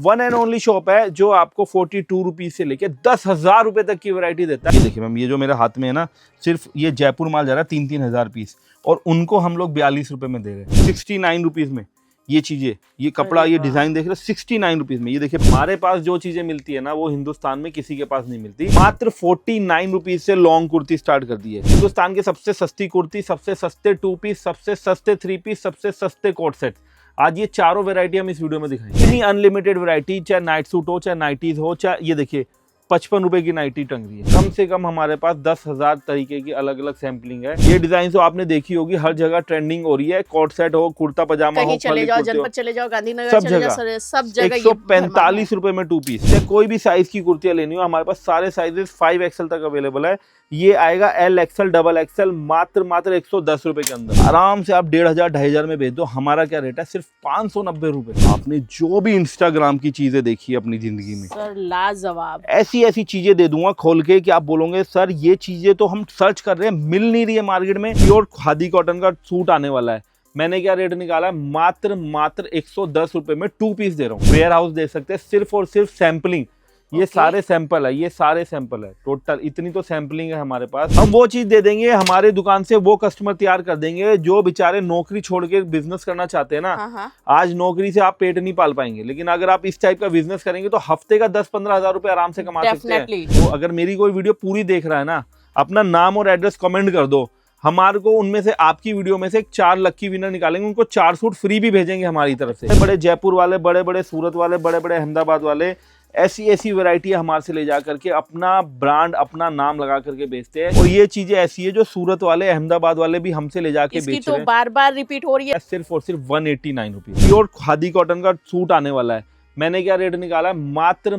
One and only shop है जो आपको 42 रुपीज से लेके 10,000 रुपए तक की वैरायटी देता है। ये देखिए मैम, ये जो मेरे हाथ में है ना, सिर्फ ये जयपुर माल जा रहा है 3-3 हजार पीस, और उनको हम लोग 42 रुपए में दे रहे हैं, 69 रुपीज में। ये चीजें, ये कपड़ा, ये डिजाइन देख रहे हो 69 रुपीज में। ये देखिए हमारे पास जो चीजें मिलती है ना, वो हिंदुस्तान में किसी के पास नहीं मिलती। मात्र 49 रुपीज से लॉन्ग कुर्ती स्टार्ट कर दी है। हिंदुस्तान की सबसे सस्ती कुर्ती, सबसे सस्ते 2 पीस, सबसे सस्ते 3 पीस, सबसे सस्ते कोट सेट, आज ये चारों वैरायटी हम इस वीडियो में दिखाएंगे। इतनी अनलिमिटेड वैरायटी, चाहे नाइट सूट हो, चाहे नाइटीज हो, चाहे ये देखिए 55 रुपए की नाइटी टंग रही है। कम से कम हमारे पास 10,000 तरीके की अलग अलग सैम्पलिंग है। ये डिजाइन तो आपने देखी होगी, हर जगह ट्रेंडिंग हो रही है। कोट सेट हो, कुर्ता पजामा हो, चले जाओ, जनपद चले जाओ, गांधीनगर सब चले जगह, जाओ, सब जगह 145 रुपए में 2 पीस। चाहे कोई भी साइज की कुर्तियां लेनी हो, हमारे पास सारे साइजेस 5XL तक अवेलेबल है। ये आएगा LXL, XXL, मात्र 110 रुपए के अंदर। आराम से आप 1,500 2,500 में भेज दो। हमारा क्या रेट है, सिर्फ 590 रुपए। आपने जो भी इंस्टाग्राम की चीजें देखी अपनी जिंदगी में, सर लाजवाब, ऐसी ऐसी चीजें दे दूंगा खोल के कि आप बोलोगे सर ये चीजें तो हम सर्च कर रहे हैं, मिल नहीं रही है मार्केट में। प्योर खादी कॉटन का सूट आने वाला है। मैंने क्या रेट निकाला है, मात्र 110 रुपए में 2 पीस दे रहा हूँ। वेयर हाउस दे सकते हैं, सिर्फ और सिर्फ सैंपलिंग। ये सारे सैंपल है, ये सारे सैंपल है टोटल। इतनी तो सैंपलिंग है हमारे पास। हम वो चीज दे देंगे, हमारे दुकान से वो कस्टमर तैयार कर देंगे जो बेचारे नौकरी छोड़ के बिजनेस करना चाहते हैं ना। आज नौकरी से आप पेट नहीं पाल पाएंगे, लेकिन अगर आप इस टाइप का बिजनेस करेंगे तो हफ्ते का 10-15 हजार रुपए आराम से कमा सकते हैं। तो अगर मेरी कोई वीडियो पूरी देख रहा है ना, अपना नाम और एड्रेस कमेंट कर दो। हमारे को उनमें से, आपकी वीडियो में से 4 लक्की विनर निकालेंगे, उनको 4 सूट फ्री भी भेजेंगे हमारी तरफ से। बड़े जयपुर वाले, बड़े बड़े सूरत वाले, बड़े बड़े अहमदाबाद वाले ऐसी ऐसी वैरायटी हमारे से ले जा करके अपना ब्रांड, अपना नाम लगा करके बेचते हैं। और ये चीजें ऐसी है जो सूरत वाले, अहमदाबाद वाले भी हमसे ले जाके बेच रहे हैं। बार बार रिपीट हो रही है। सिर्फ और सिर्फ 189 रुपीज। प्योर खादी कॉटन का सूट आने वाला है। मैंने क्या रेट निकाला है, मात्र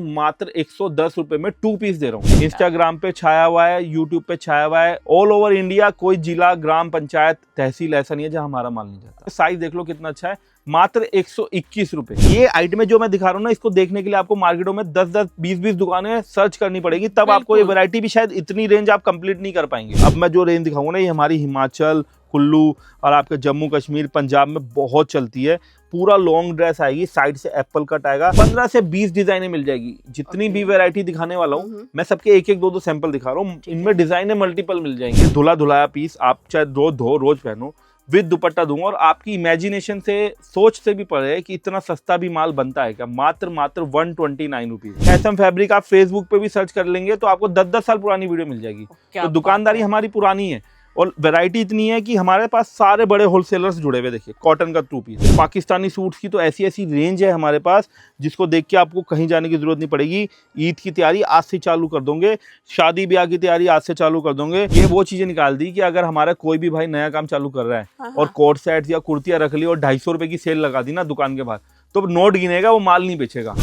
110 रुपए में 2 पीस दे रहा हूँ। इंस्टाग्राम पे छाया हुआ है, यूट्यूब पे छाया हुआ है, ऑल ओवर इंडिया। कोई जिला, ग्राम पंचायत, तहसील ऐसा नहीं है जहाँ हमारा माल नहीं जाता। साइज देख लो कितना अच्छा है, मात्र 121 रुपए। ये आइटम जो मैं दिखा रहा हूँ ना, इसको देखने के लिए आपको मार्केटों में 10-10, 20-20 दुकानें सर्च करनी पड़ेगी, तब आपको ये वैरायटी भी, शायद इतनी रेंज आप कंप्लीट नहीं कर पाएंगे। अब मैं जो रेंज दिखाऊंगा ना, ये हमारी हिमाचल, कुल्लू और आपके जम्मू कश्मीर, पंजाब में बहुत चलती है। पूरा लॉन्ग ड्रेस आएगी, साइड से एप्पल कट आएगा। 15 से 20 डिजाइनें मिल जाएगी। जितनी भी वैरायटी दिखाने वाला हूँ मैं, सबके एक एक दो सैंपल दिखा रहा हूँ। इनमें डिजाइनें मल्टीपल मिल जाएंगे। धुला धुलाया पीस, आप चाहे रोज धो, रोज पहनो, विद दुपट्टा दूंगा। और आपकी इमेजिनेशन से, सोच से भी पड़े कि इतना सस्ता भी माल बनता है क्या। मात्र 129 रुपीज। एसएम फैब्रिक आप फेसबुक पे भी सर्च कर लेंगे तो आपको 10-10 साल पुरानी वीडियो मिल जाएगी। तो दुकानदारी हमारी पुरानी है और वैरायटी इतनी है कि हमारे पास सारे बड़े होलसेलर्स जुड़े हुए। देखिए कॉटन का 2 पीस, पाकिस्तानी सूट्स की तो ऐसी ऐसी रेंज है हमारे पास, जिसको देख के आपको कहीं जाने की जरूरत नहीं पड़ेगी। ईद की तैयारी आज से चालू कर दोगे, शादी ब्याह की तैयारी आज से चालू कर दोगे। ये वो चीजें निकाल दी कि अगर हमारा कोई भी भाई नया काम चालू कर रहा है और कोट सेट या कुर्तियां रख ली और 250 रुपए की सेल लगा दी ना दुकान के बाहर, तो नोट गिनेगा, वो माल नहीं बेचेगा।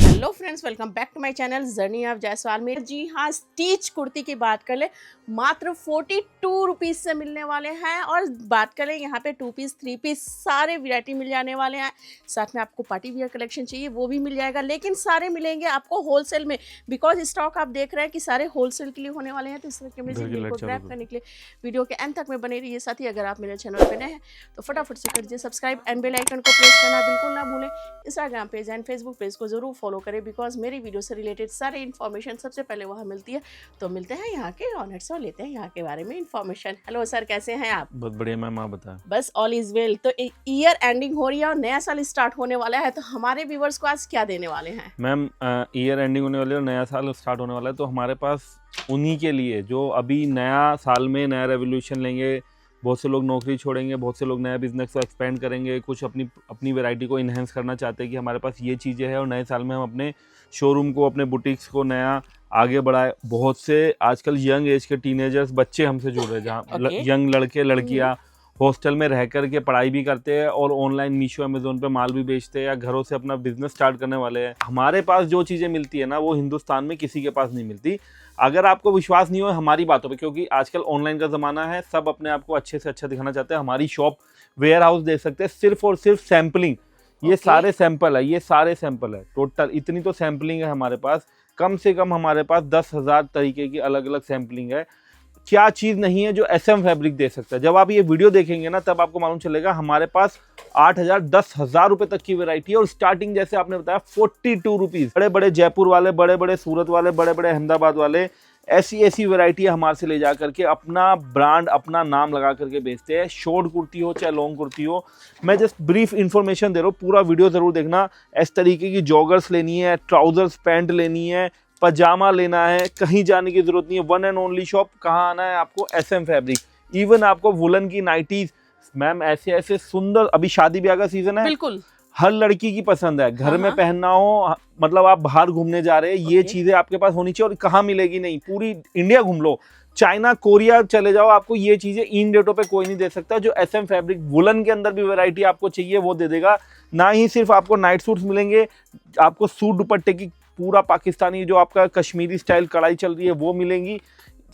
Hello friends, welcome back to my channel journey of Jaiswal में। जी हाँ, स्टिच कुर्ती की बात कर ले, मात्र 42 रुपीज़ से मिलने वाले हैं। और बात करें यहाँ पे 2 पीस, 3 पीस, सारे वैरायटी मिल जाने वाले हैं। साथ में आपको पार्टी वियर कलेक्शन चाहिए वो भी मिल जाएगा, लेकिन सारे मिलेंगे आपको होलसेल में। बिकॉज स्टॉक आप देख रहे हैं कि सारे होलसेल के लिए होने वाले हैं। तो इस तरह के वीडियो को ग्रैब करने के लिए वीडियो के एंड तक में बने रहिए। साथ ही अगर आप मेरे चैनल पर नए हैं तो फटाफट से कर दीजिए सब्सक्राइब एंड बेल आइकन को प्रेस करना बिल्कुल ना भूलें। Instagram page and Facebook page को जरूर फॉलो करें, बिकॉज मेरी वीडियो से रिलेटेड सारी इन्फॉर्मेशन सबसे पहले वहाँ मिलती है। तो मिलते हैं यहाँ के ऑनर्स और लेते हैं यहाँ के बारे में इन्फॉर्मेशन। हेलो सर, कैसे हैं आप? बहुत बढ़िया मैम, आप बताएं। बस ऑल इज वेल। तो ईयर एंडिंग हो रही है और नया साल स्टार्ट होने वाला है, तो हमारे व्यूवर्स को आज क्या देने वाले हैं? मैम ईयर एंडिंग होने वाली है और नया साल स्टार्ट होने वाला है, तो हमारे पास उन्हीं के लिए जो अभी नया साल में नया रेवोल्यूशन लेंगे। बहुत से लोग नौकरी छोड़ेंगे, बहुत से लोग नया बिजनेस को एक्सपेंड करेंगे, कुछ अपनी वैरायटी को इन्हेंस करना चाहते हैं कि हमारे पास ये चीज़ें हैं। और नए साल में हम अपने शोरूम को, अपने बुटीक्स को नया आगे बढ़ाए। बहुत से आजकल यंग एज के टीनेजर्स, बच्चे हमसे जुड़ रहे हैं, जहाँ यंग लड़के लड़कियाँ हॉस्टल में रह कर के पढ़ाई भी करते हैं और ऑनलाइन मीशो, अमेजोन पे माल भी बेचते हैं, या घरों से अपना बिजनेस स्टार्ट करने वाले हैं। हमारे पास जो चीज़ें मिलती है ना, वो हिंदुस्तान में किसी के पास नहीं मिलती। अगर आपको विश्वास नहीं हो हमारी बातों पे, क्योंकि आजकल ऑनलाइन का ज़माना है, सब अपने आप को अच्छे से अच्छा दिखाना चाहते हैं। हमारी शॉप, वेयर हाउस देख सकते हैं, सिर्फ और सिर्फ सैम्पलिंग। ये सारे सैंपल है, ये सारे सैंपल है टोटल। इतनी तो सैम्पलिंग है हमारे पास। कम से कम हमारे पास 10,000 तरीके की अलग अलग सैम्पलिंग है। क्या चीज नहीं है जो SM फैब्रिक दे सकता है। जब आप ये वीडियो देखेंगे ना तब आपको मालूम चलेगा। हमारे पास 8,000 10,000 रुपए तक की वैरायटी है और स्टार्टिंग जैसे आपने बताया 42 रुपीज। बड़े बड़े जयपुर वाले, बड़े बड़े सूरत वाले, बड़े बड़े अहमदाबाद वाले ऐसी वैरायटी हमारे से ले जा करके अपना ब्रांड, अपना नाम लगा करके बेचते हैं। शॉर्ट कुर्ती हो चाहे लॉन्ग कुर्ती हो, मैं जस्ट ब्रीफ इन्फॉर्मेशन दे रहा हूँ, पूरा वीडियो जरूर देखना। इस तरीके की जॉगर्स लेनी है, ट्राउजर्स पैंट लेनी है, पजामा लेना है, कहीं जाने की जरूरत नहीं है। वन एंड ओनली शॉप, कहाँ आना है आपको? SM fabric. इवन आपको वुलन की नाइटीज मैम ऐसे सुंदर, अभी शादी ब्याह का सीजन है, बिल्कुल हर लड़की की पसंद है, घर में पहनना हो, मतलब आप बाहर घूमने जा रहे हैं, ये चीजें आपके पास होनी चाहिए। और कहाँ मिलेगी नहीं, पूरी इंडिया घूम लो, चाइना कोरिया चले जाओ, आपको ये चीजें इन रेटों पे कोई नहीं दे सकता। जो SM फैब्रिक वुलन के अंदर भी वैरायटी आपको चाहिए वो दे देगा। ना ही सिर्फ आपको नाइट सूट्स मिलेंगे, आपको सूट दुपट्टे की पूरा पाकिस्तानी जो आपका कश्मीरी स्टाइल कढ़ाई चल रही है वो मिलेंगी,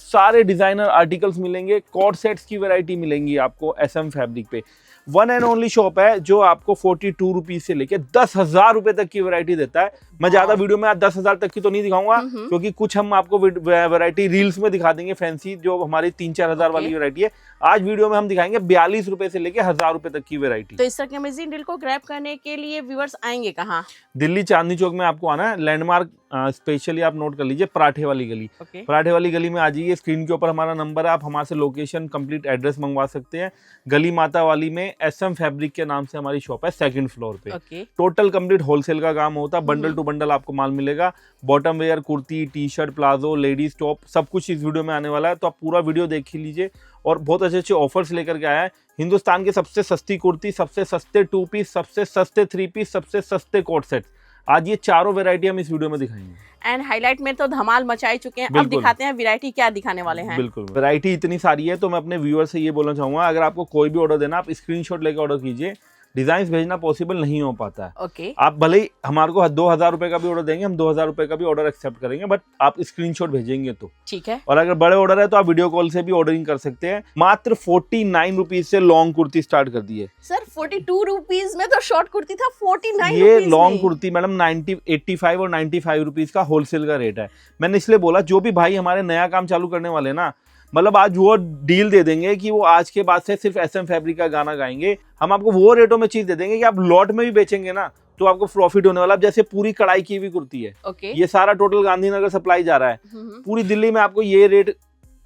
सारे डिजाइनर आर्टिकल्स मिलेंगे, कॉर्ड सेट्स की वैरायटी मिलेंगी आपको SM फैब्रिक पे। वन एंड ओनली शॉप है जो आपको 42 रुपीज से लेके 10,000 रुपए तक की वैरायटी देता है। मैं ज्यादा वीडियो में 10,000 तक की तो नहीं दिखाऊंगा, क्योंकि कुछ हम आपको वैरायटी रील्स में दिखा देंगे फैंसी, जो हमारी 3-4 हजार वाली वैरायटी है। आज वीडियो में हम दिखाएंगे 42 रुपए से लेके 1,000 रुपए तक की वैरायटी। तो इस तरह के अमेजिंग डील को ग्रैब करने के लिए व्यूअर्स आएंगे कहाँ? दिल्ली चांदनी चौक में आपको आना है। लैंडमार्क स्पेशली आप नोट कर लीजिए, पराठे वाली गली। पराठे वाली गली में आ जाइए, स्क्रीन के ऊपर हमारा नंबर है, आप हमारे से लोकेशन कंप्लीट एड्रेस मंगवा सकते हैं। गली माता वाली में SM फैब्रिक के नाम से हमारी शॉप है, 2nd फ्लोर पे। टोटल कंप्लीट होलसेल का काम होता है, बंडल टू बंडल आपको माल मिलेगा। Bottom wear, kurti, T-shirt, palazzo, ladies top, सब कुछ इस वीडियो में आने वाला है, तो आप पूरा वीडियो देख ही लीजिए। और बहुत अच्छे ऑफर्स लेकर के आया है। हिंदुस्तान के सबसे सस्ती कुर्ती, सबसे सस्ते 2 पीस, सबसे सस्ते 3 पीस, सबसे सस्ते कोट सेट, आज ये चारों वैरायटी हम इस वीडियो में दिखाएंगे। एंड हाईलाइट में तो धमाल मचाई चुके हैं, अब दिखाते हैं वैरायटी क्या दिखाने वाले हैं। बिल्कुल, वैरायटी इतनी सारी है, तो मैं अपने व्यूअर से ये बोलना चाहूंगा, अगर आपको कोई भी ऑर्डर देना, आप स्क्रीनशॉट लेकर ऑर्डर कीजिए। डिजाइन भेजना पॉसिबल नहीं हो पाता है। आप भले ही हमारे को 2,000 रुपए का भी ऑर्डर देंगे, हम 2,000 रुपए का भी ऑर्डर एक्सेप्ट करेंगे, बट आप स्क्रीनशॉट भेजेंगे तो ठीक है। और अगर बड़े ऑर्डर है तो आप वीडियो कॉल से भी ऑर्डरिंग कर सकते हैं। मात्र 49 रुपीज से लॉन्ग कुर्ती स्टार्ट कर दी है सर। 42 रुपीज में तो शॉर्ट कुर्ती था, 49 ये लॉन्ग कुर्ती मैडम 85 और 95 रुपीज का होलसेल का रेट है। मैंने इसलिए बोला, जो भी भाई हमारे नया काम चालू करने वाले ना, मतलब आज वो डील दे देंगे कि वो आज के बाद से सिर्फ SM फैब्रिक का गाना गाएंगे। हम आपको वो रेटों में चीज दे देंगे कि आप लॉट में भी बेचेंगे ना तो आपको प्रॉफिट होने वाला। जैसे पूरी कढ़ाई की हुई कुर्ती है, ये सारा टोटल गांधीनगर सप्लाई जा रहा है, पूरी दिल्ली में आपको ये रेट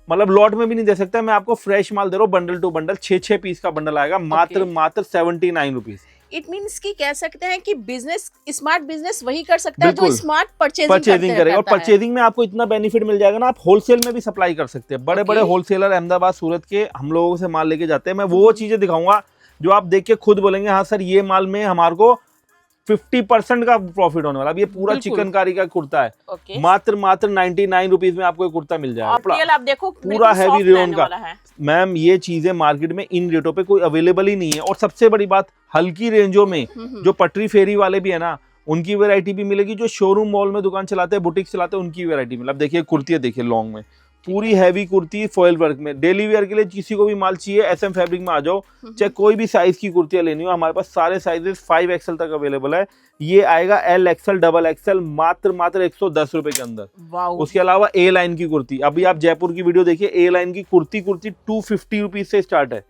मतलब लॉट में भी नहीं दे सकता। मैं आपको फ्रेश माल दे रहा हूँ, बंडल टू बंडल, 6 पीस का बंडल आएगा, मात्र 79 रुपीज। इट मींस कि कह सकते हैं कि बिजनेस, स्मार्ट बिजनेस वही कर सकता है जो स्मार्ट परचेजिंग करेगा। और परचेजिंग में आपको इतना बेनिफिट मिल जाएगा ना, आप होलसेल में भी सप्लाई कर सकते हैं। बड़े बड़े होलसेलर अहमदाबाद, सूरत के हम लोगों से माल लेके जाते हैं। मैं वो चीजें दिखाऊंगा जो आप देख के खुद बोलेंगे हाँ सर, ये माल में हमारे को 50% का प्रॉफिट होने वाला। अब ये पूरा चिकनकारी का कुर्ता है, मात्र 99 रुपीज में आपको ये कुर्ता मिल जाएगा। आप देखो पूरा हैवी रेयन का। मैम ये चीजें मार्केट में इन रेटों पे कोई अवेलेबल ही नहीं है। और सबसे बड़ी बात, हल्की रेंजों में जो पटरी फेरी वाले भी है ना, उनकी वैरायटी भी मिलेगी। जो शोरूम मॉल में दुकान चलाते हैं, बुटीक चलाते हैं, उनकी वैरायटी मिलेगी। अब देखिए कुर्ती है, देखिए लॉन्ग में पूरी हैवी कुर्ती फॉयल वर्क में। डेली वेयर के लिए किसी को भी माल चाहिए, SM फैब्रिक में आ जाओ, चाहे कोई भी साइज की कुर्तियां लेनी हो, हमारे पास सारे साइजेस 5XL तक अवेलेबल है। ये आएगा LXL, XXL, मात्र 110 रुपए के अंदर। उसके अलावा A लाइन की कुर्ती, अभी आप जयपुर की वीडियो देखिए, A लाइन की कुर्ती 250 रुपीज से स्टार्ट है।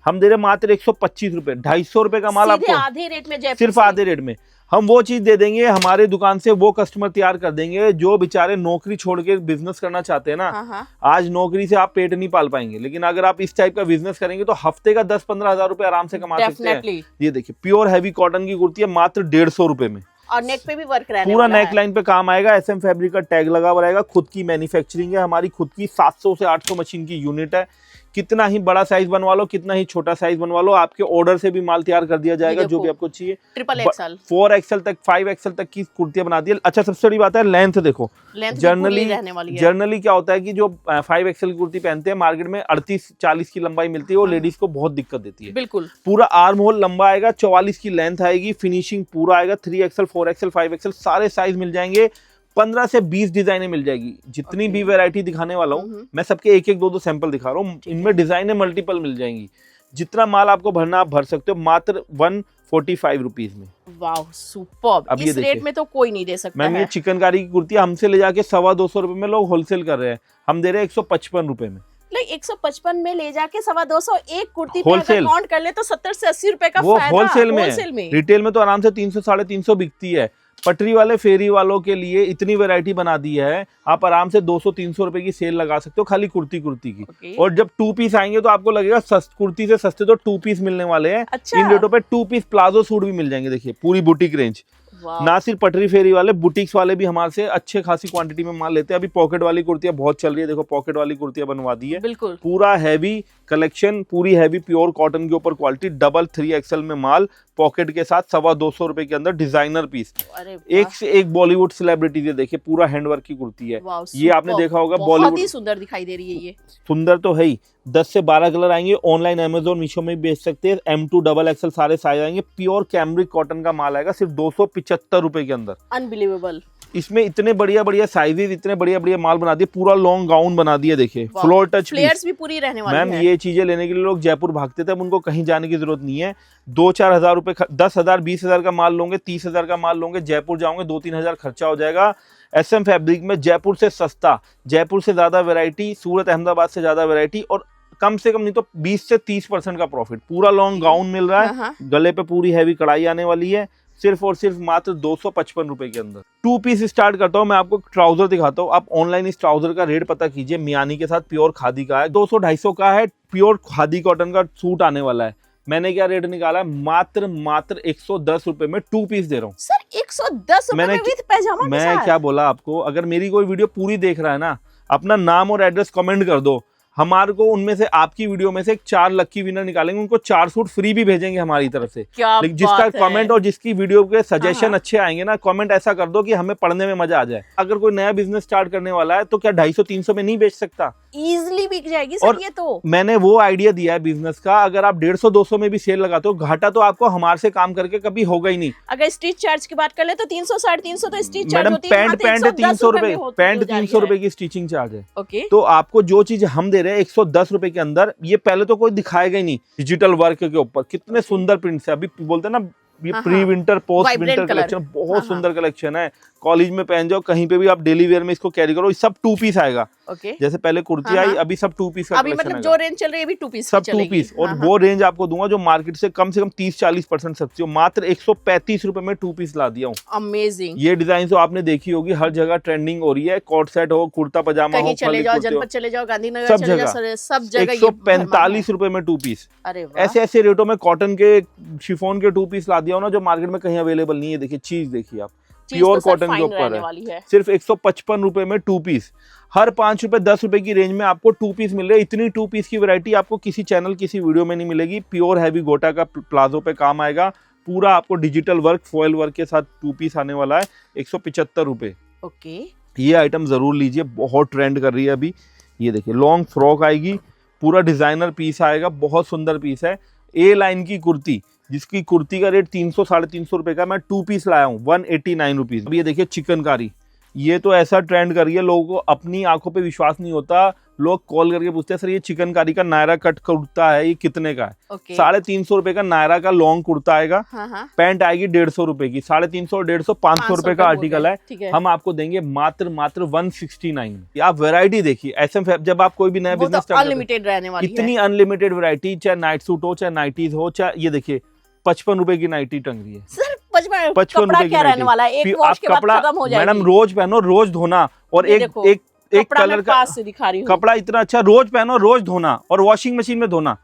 हम दे रहे मात्र 125 रुपए, 250 रुपए का माल आपको आधे रेट में, सिर्फ आधे रेट में। हम वो चीज दे देंगे, हमारे दुकान से वो कस्टमर तैयार कर देंगे जो बेचारे नौकरी छोड़ के बिजनेस करना चाहते हैं ना। आज नौकरी से आप पेट नहीं पाल पाएंगे, लेकिन अगर आप इस टाइप का बिजनेस करेंगे तो हफ्ते का 10-15 हजार रुपए आराम से कमा सकते हैं। ये देखिए प्योर हैवी कॉटन की कुर्ती है, मात्र 150 रुपए में। और नेक पे भी वर्क रहने पूरा वाला नेक लाइन पे काम आएगा। SM फैब्रिक का टैग लगा हुआ रहेगा। खुद की मैन्युफैक्चरिंग है हमारी, खुद की 700 से 800 मशीन की यूनिट है। कितना ही बड़ा साइज बनवा लो, कितना ही छोटा साइज बनवा लो, आपके ऑर्डर से भी माल तैयार कर दिया जाएगा जो भी आपको चाहिए। 3XL, 4XL तक, 5XL तक की कुर्तियां बना दी है। अच्छा सबसे बड़ी बात है लेंथ देखो। जनरली क्या होता है कि जो 5XL की कुर्ती पहनते हैं मार्केट में 38-40 की लंबाई मिलती है, वो लेडीज को बहुत दिक्कत देती है। बिल्कुल पूरा आर्म होल लंबा आएगा, 44 की लेंथ आएगी, फिनिशिंग पूरा आएगा। 3XL, 4XL, 5XL सारे साइज मिल जाएंगे। 15 से 20 डिजाइनें मिल जाएगी। जितनी भी वैरायटी दिखाने वाला हूँ मैं सबके एक एक 2-2 सैंपल दिखा रहा हूँ। इनमें डिजाइनें मल्टीपल मिल जाएंगी। जितना माल आपको भरना आप भर सकते हो, मात्र 145 रुपीज में। वाह सुपर्ब, अब ये इस देखिए। रेट में तो कोई नहीं दे सकता मैम ये है। चिकनकारी की कुर्ती हमसे ले जाके 250 रुपए में लोग होलसेल कर रहे हैं, हम दे रहे हैं 155 रुपए में। लाइक 155 में ले जाके 250 एक कुर्ती पे अगर होलसेल। काउंट कर ले तो 70 से 80 रुपए का वो फायदा होलसेल में होलसेल है, में। रिटेल में तो आराम से 300 350 बिकती है। पटरी वाले फेरी वालों के लिए इतनी वैरायटी बना दी है, आप आराम से 200-300 रुपए की सेल लगा सकते हो खाली कुर्ती की। Okay. और जब 2 पीस आएंगे तो आपको लगेगा कुर्ती से सस्ते तो 2 पीस मिलने वाले हैं। अच्छा। इन रेटों पे 2 पीस प्लाजो सूट भी मिल जाएंगे। देखिए पूरी बुटीक रेंज, वाह। ना सिर्फ पटरी फेरी वाले, बुटीक्स वाले भी हमारे से अच्छे खासी क्वांटिटी में माल लेते हैं। अभी पॉकेट वाली कुर्तियां बहुत चल रही है, देखो पॉकेट वाली कुर्तियां बनवा दी है। बिल्कुल पूरा हैवी कलेक्शन, पूरी हैवी प्योर कॉटन के ऊपर क्वालिटी, डबल 3XL में माल, पॉकेट के साथ 250 रुपए के अंदर डिजाइनर पीस। अरे एक से एक बॉलीवुड सेलिब्रिटी है, देखिए पूरा हैंडवर्क की कुर्ती है। वाह, ये आपने superb। देखा होगा बहुत बॉलीवुड, ही सुंदर दिखाई दे रही है ये। सुंदर तो है ही। 10 से 12 कलर आएंगे, ऑनलाइन अमेजोन मीशो में भी बेच सकते हैं। M2 XXL सारे साइज आएंगे। प्योर कैमरिक कॉटन का माल आएगा सिर्फ 275 रुपए के अंदर। अनबिलीवेबल। इसमें इतने बढ़िया बढ़िया साइजेस, इतने बढ़िया बढ़िया माल बना दिए, पूरा लॉन्ग गाउन बना दिया। देखिए फ्लोर टच फ्लेयर्स भी पूरी रहने वाली मैम। है। ये चीजें लेने के लिए लोग जयपुर भागते थे, अब उनको कहीं जाने की जरूरत नहीं है। 2-4 हजार रुपए, 10,000 20,000 का माल लोगे, 30,000 का माल लोगे, जयपुर जाओगे 2-3 हजार खर्चा हो जाएगा। SM फैब्रिक में जयपुर से सस्ता, जयपुर से ज्यादा वैरायटी, सूरत अहमदाबाद से ज्यादा वैरायटी, और कम से कम नहीं तो 20 से 30% का प्रॉफिट। पूरा लॉन्ग गाउन मिल रहा है, हाँ। गले पे पूरी हैवी कढ़ाई आने वाली है, सिर्फ और सिर्फ मात्र 255 रुपए के अंदर। 2 पीस स्टार्ट करता हूँ मैं, आपको ट्राउजर दिखाता हूँ। आप ऑनलाइन इस ट्राउजर का रेट पता कीजिए, मियानी के साथ प्योर खादी का है, 200-250 का है। प्योर खादी कॉटन का सूट आने वाला है। मैंने क्या रेट निकाला है, मात्र 110 रुपए में 2 पीस दे रहा हूँ सर 110 रुपए में विद पैजामा के मैं साथ? क्या बोला आपको, अगर मेरी कोई वीडियो पूरी देख रहा है ना, अपना नाम और एड्रेस कमेंट कर दो, हमारे को उनमें से, आपकी वीडियो में से 4 लक्की विनर निकालेंगे, उनको 4 सूट फ्री भी भेजेंगे हमारी तरफ से। क्या लेकिन जिसका बात है। कमेंट और जिसकी वीडियो के सजेशन हाँ। अच्छे आएंगे ना, कमेंट ऐसा कर दो कि हमें पढ़ने में मजा आ जाए। अगर कोई नया बिजनेस स्टार्ट करने वाला है तो क्या 250-300 में नहीं बेच सकता? इजीली बिक जाएगी सर और ये तो। मैंने वो आइडिया दिया है बिजनेस का, अगर आप 150-200 में भी सेल लगाते हो, घाटा तो आपको हमारे से काम करके कभी होगा ही नहीं। अगर स्टिच चार्ज की बात कर ले तो 300 350 तो स्टिच चार्ज मैडम होती है। पैंट 300 रुपए, पैंट 300 रुपए की स्टिचिंग चार्ज है। ओके। तो आपको जो चीज हम दे रहे हैं 110 रुपए के अंदर, ये पहले तो कोई दिखाएगा ही नहीं। डिजिटल वर्क के ऊपर कितने सुंदर प्रिंट्स है, अभी बोलते हैं ना ये हाँ, pre winter post Vibrant winter colour। Collection, बहुत हाँ, सुंदर कलेक्शन है। कॉलेज में पहन जाओ, कहीं पे भी आप डेली वेयर में इसको कैरी करो। सब 2 पीस आएगा। ओके। जैसे पहले कुर्ती हाँ, आई, हाँ। अभी सब 2 पीस का अभी कलेक्शन मतलब आएगा। जो रेंज चल रही है अभी 2 पीस सब 2 पीस, और वो रेंज आपको दूंगा जो मार्केट से कम 30-40% सस्ती हो। मात्र 135 रुपए में 2 पीस ला दिया हूँ। अमेजिंग। ये डिजाइन तो आपने देखी होगी, हर जगह ट्रेंडिंग हो रही है। कोट सेट हो, कुर्ता पजामा हो, कहीं चले खाली जाओ, कुर्ते हो, जनपद चले जाओ, गांधीनगर सब चले जगह। जाओ, सब जगह ये 145 रुपए में 2 पीस। अरे वाह। ऐसे ऐसे रेटों में कॉटन के, शिफॉन के 2 पीस ला दिया हो ना, जो मार्केट में कहीं अवेलेबल नहीं है। देखिए चीज देखिए आप, चीज प्योर तो सर कॉटन के fine ऊपर रहने है। वाली है। सिर्फ 155 रुपए में 2 पीस। हर 5 रुपए 10 रुपए की रेंज में आपको 2 पीस मिल रहे हैं। इतनी 2 पीस की वैरायटी आपको किसी चैनल, किसी वीडियो में नहीं मिलेगी। प्योर हैवी गोटा का प्लाजो पे काम आएगा, पूरा आपको डिजिटल वर्क, फॉयल वर्क के साथ 2 पीस आने वाला है। 175 रुपए। ओके। ये आइटम जरूर लीजिए, बहुत ट्रेंड कर रही है अभी। ये देखिए लॉन्ग फ्रॉक आएगी, पूरा डिजाइनर पीस आएगा, बहुत सुंदर पीस है। ए लाइन की कुर्ती, जिसकी कुर्ती का रेट 300-350 रुपए का, मैं 2 पीस लाया हूँ 189 रुपीज। अब ये देखिए चिकनकारी, ये तो ऐसा ट्रेंड कर रही है, लोगों को अपनी आंखों पे विश्वास नहीं होता। लोग कॉल करके पूछते हैं सर ये चिकनकारी का नायरा कट कुर्ता है, ये कितने का है? ओके। 350 रुपए का नायरा का लॉन्ग कुर्ता आएगा। हाँ। पैंट आएगी 150 रुपए की। 350 और 150 500 रुपए का आर्टिकल है। ठीक है। हम आपको देंगे मात्र 169। आप वैरायटी देखिए, SM जब आप कोई भी नया बिजनेस स्टार्ट अनलिमिटेड रहने वाली है। इतनी अनलिमिटेड वैरायटी, चाहे नाइट सूट हो, चाहे नाइटीज हो, चाहे ये देखिए 55 रुपए की नाइटी टंग रही है। सर 55 55 कपड़ा रुपए की क्या रहने नाइटी। वाला है? एक फिर वॉश आप के बाद कपड़ा, खत्म हो जाएगी। मैडम रोज पहनो, रोज धोना, और ये एक देखो, एक एक कपड़ा कलर मैं का पास से दिखा रही हूँ। कपड़ा इतना अच्छा, रोज पहनो, रोज धोना, और वॉशिंग मशीन में धोना।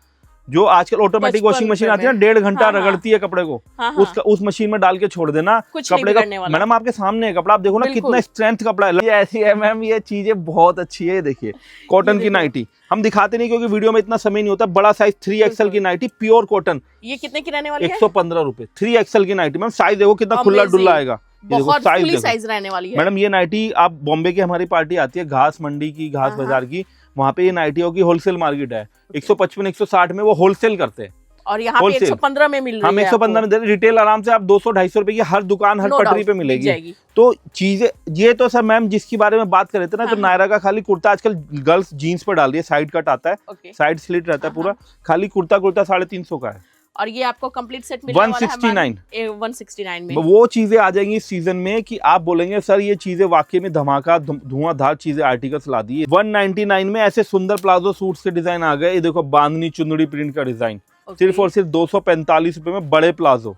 जो आजकल ऑटोमेटिक 55 वॉशिंग मशीन आती है ना, रुपए 1.5 घंटा हाँ, रगड़ती है कपड़े को। हाँ। उस मशीन में डाल के छोड़ देना कुछ नहीं कपड़े का। बिगड़ने वाला। मैडम आपके सामने है कपड़ा, आप देखो ना बिल्कुल। कितना स्ट्रेंथ कपड़ा है। ये ऐसी है मैम, ये चीजें बहुत अच्छी है। देखिए कॉटन की देखो। नाइटी हम दिखाते नहीं क्योंकि वीडियो में इतना समय नहीं होता। बड़ा साइज 3XL की नाइटी, प्योर कॉटन, ये कितने की रहने वाली है? 115 रुपए। 3XL की नाइटी मैम, साइज देखो कितना खुला डुल्ला आएगा। ये देखो बहुत साइज फुली देखो साइज रहने वाली है। मैडम। ये नाइटी आप बॉम्बे की हमारी पार्टी आती है, घास मंडी की, घास हाँ, बाजार की, वहाँ पे ये नाइटियों की होलसेल मार्केट है। 155-160 में वो होलसेल करते हैं। और यहाँ पे wholesale। 115 में मिल रही हम है 115 में दे रहे, रिटेल आराम से आप 200-250 रुपए की हर दुकान, हर No पटरी doubt, पे मिल मिलेगी। जाएगी। तो चीजें ये तो सर मैम जिसकी बारे में बात कर रहे थे ना, हाँ, जो नायरा का खाली कुर्ता आजकल गर्ल्स जीन्स पर डाल रही है, साइड कट आता है, ओके। साइड स्लिट रहता है हाँ, पूरा, खाली कुर्ता 350 का है। और ये आपको कंप्लीट सेट मिलने वाला है 169 169 में। वो चीजें आ जाएंगी इस सीजन में कि आप बोलेंगे सर ये चीजें वाकई में धमाका धुआंधार चीजें आर्टिकल्स ला दी है। 199 में ऐसे सुंदर प्लाजो सूट्स के डिजाइन आ गए। ये देखो बांधनी चुंदड़ी प्रिंट का डिजाइन, सिर्फ और सिर्फ 245 रुपए में बड़े प्लाजो,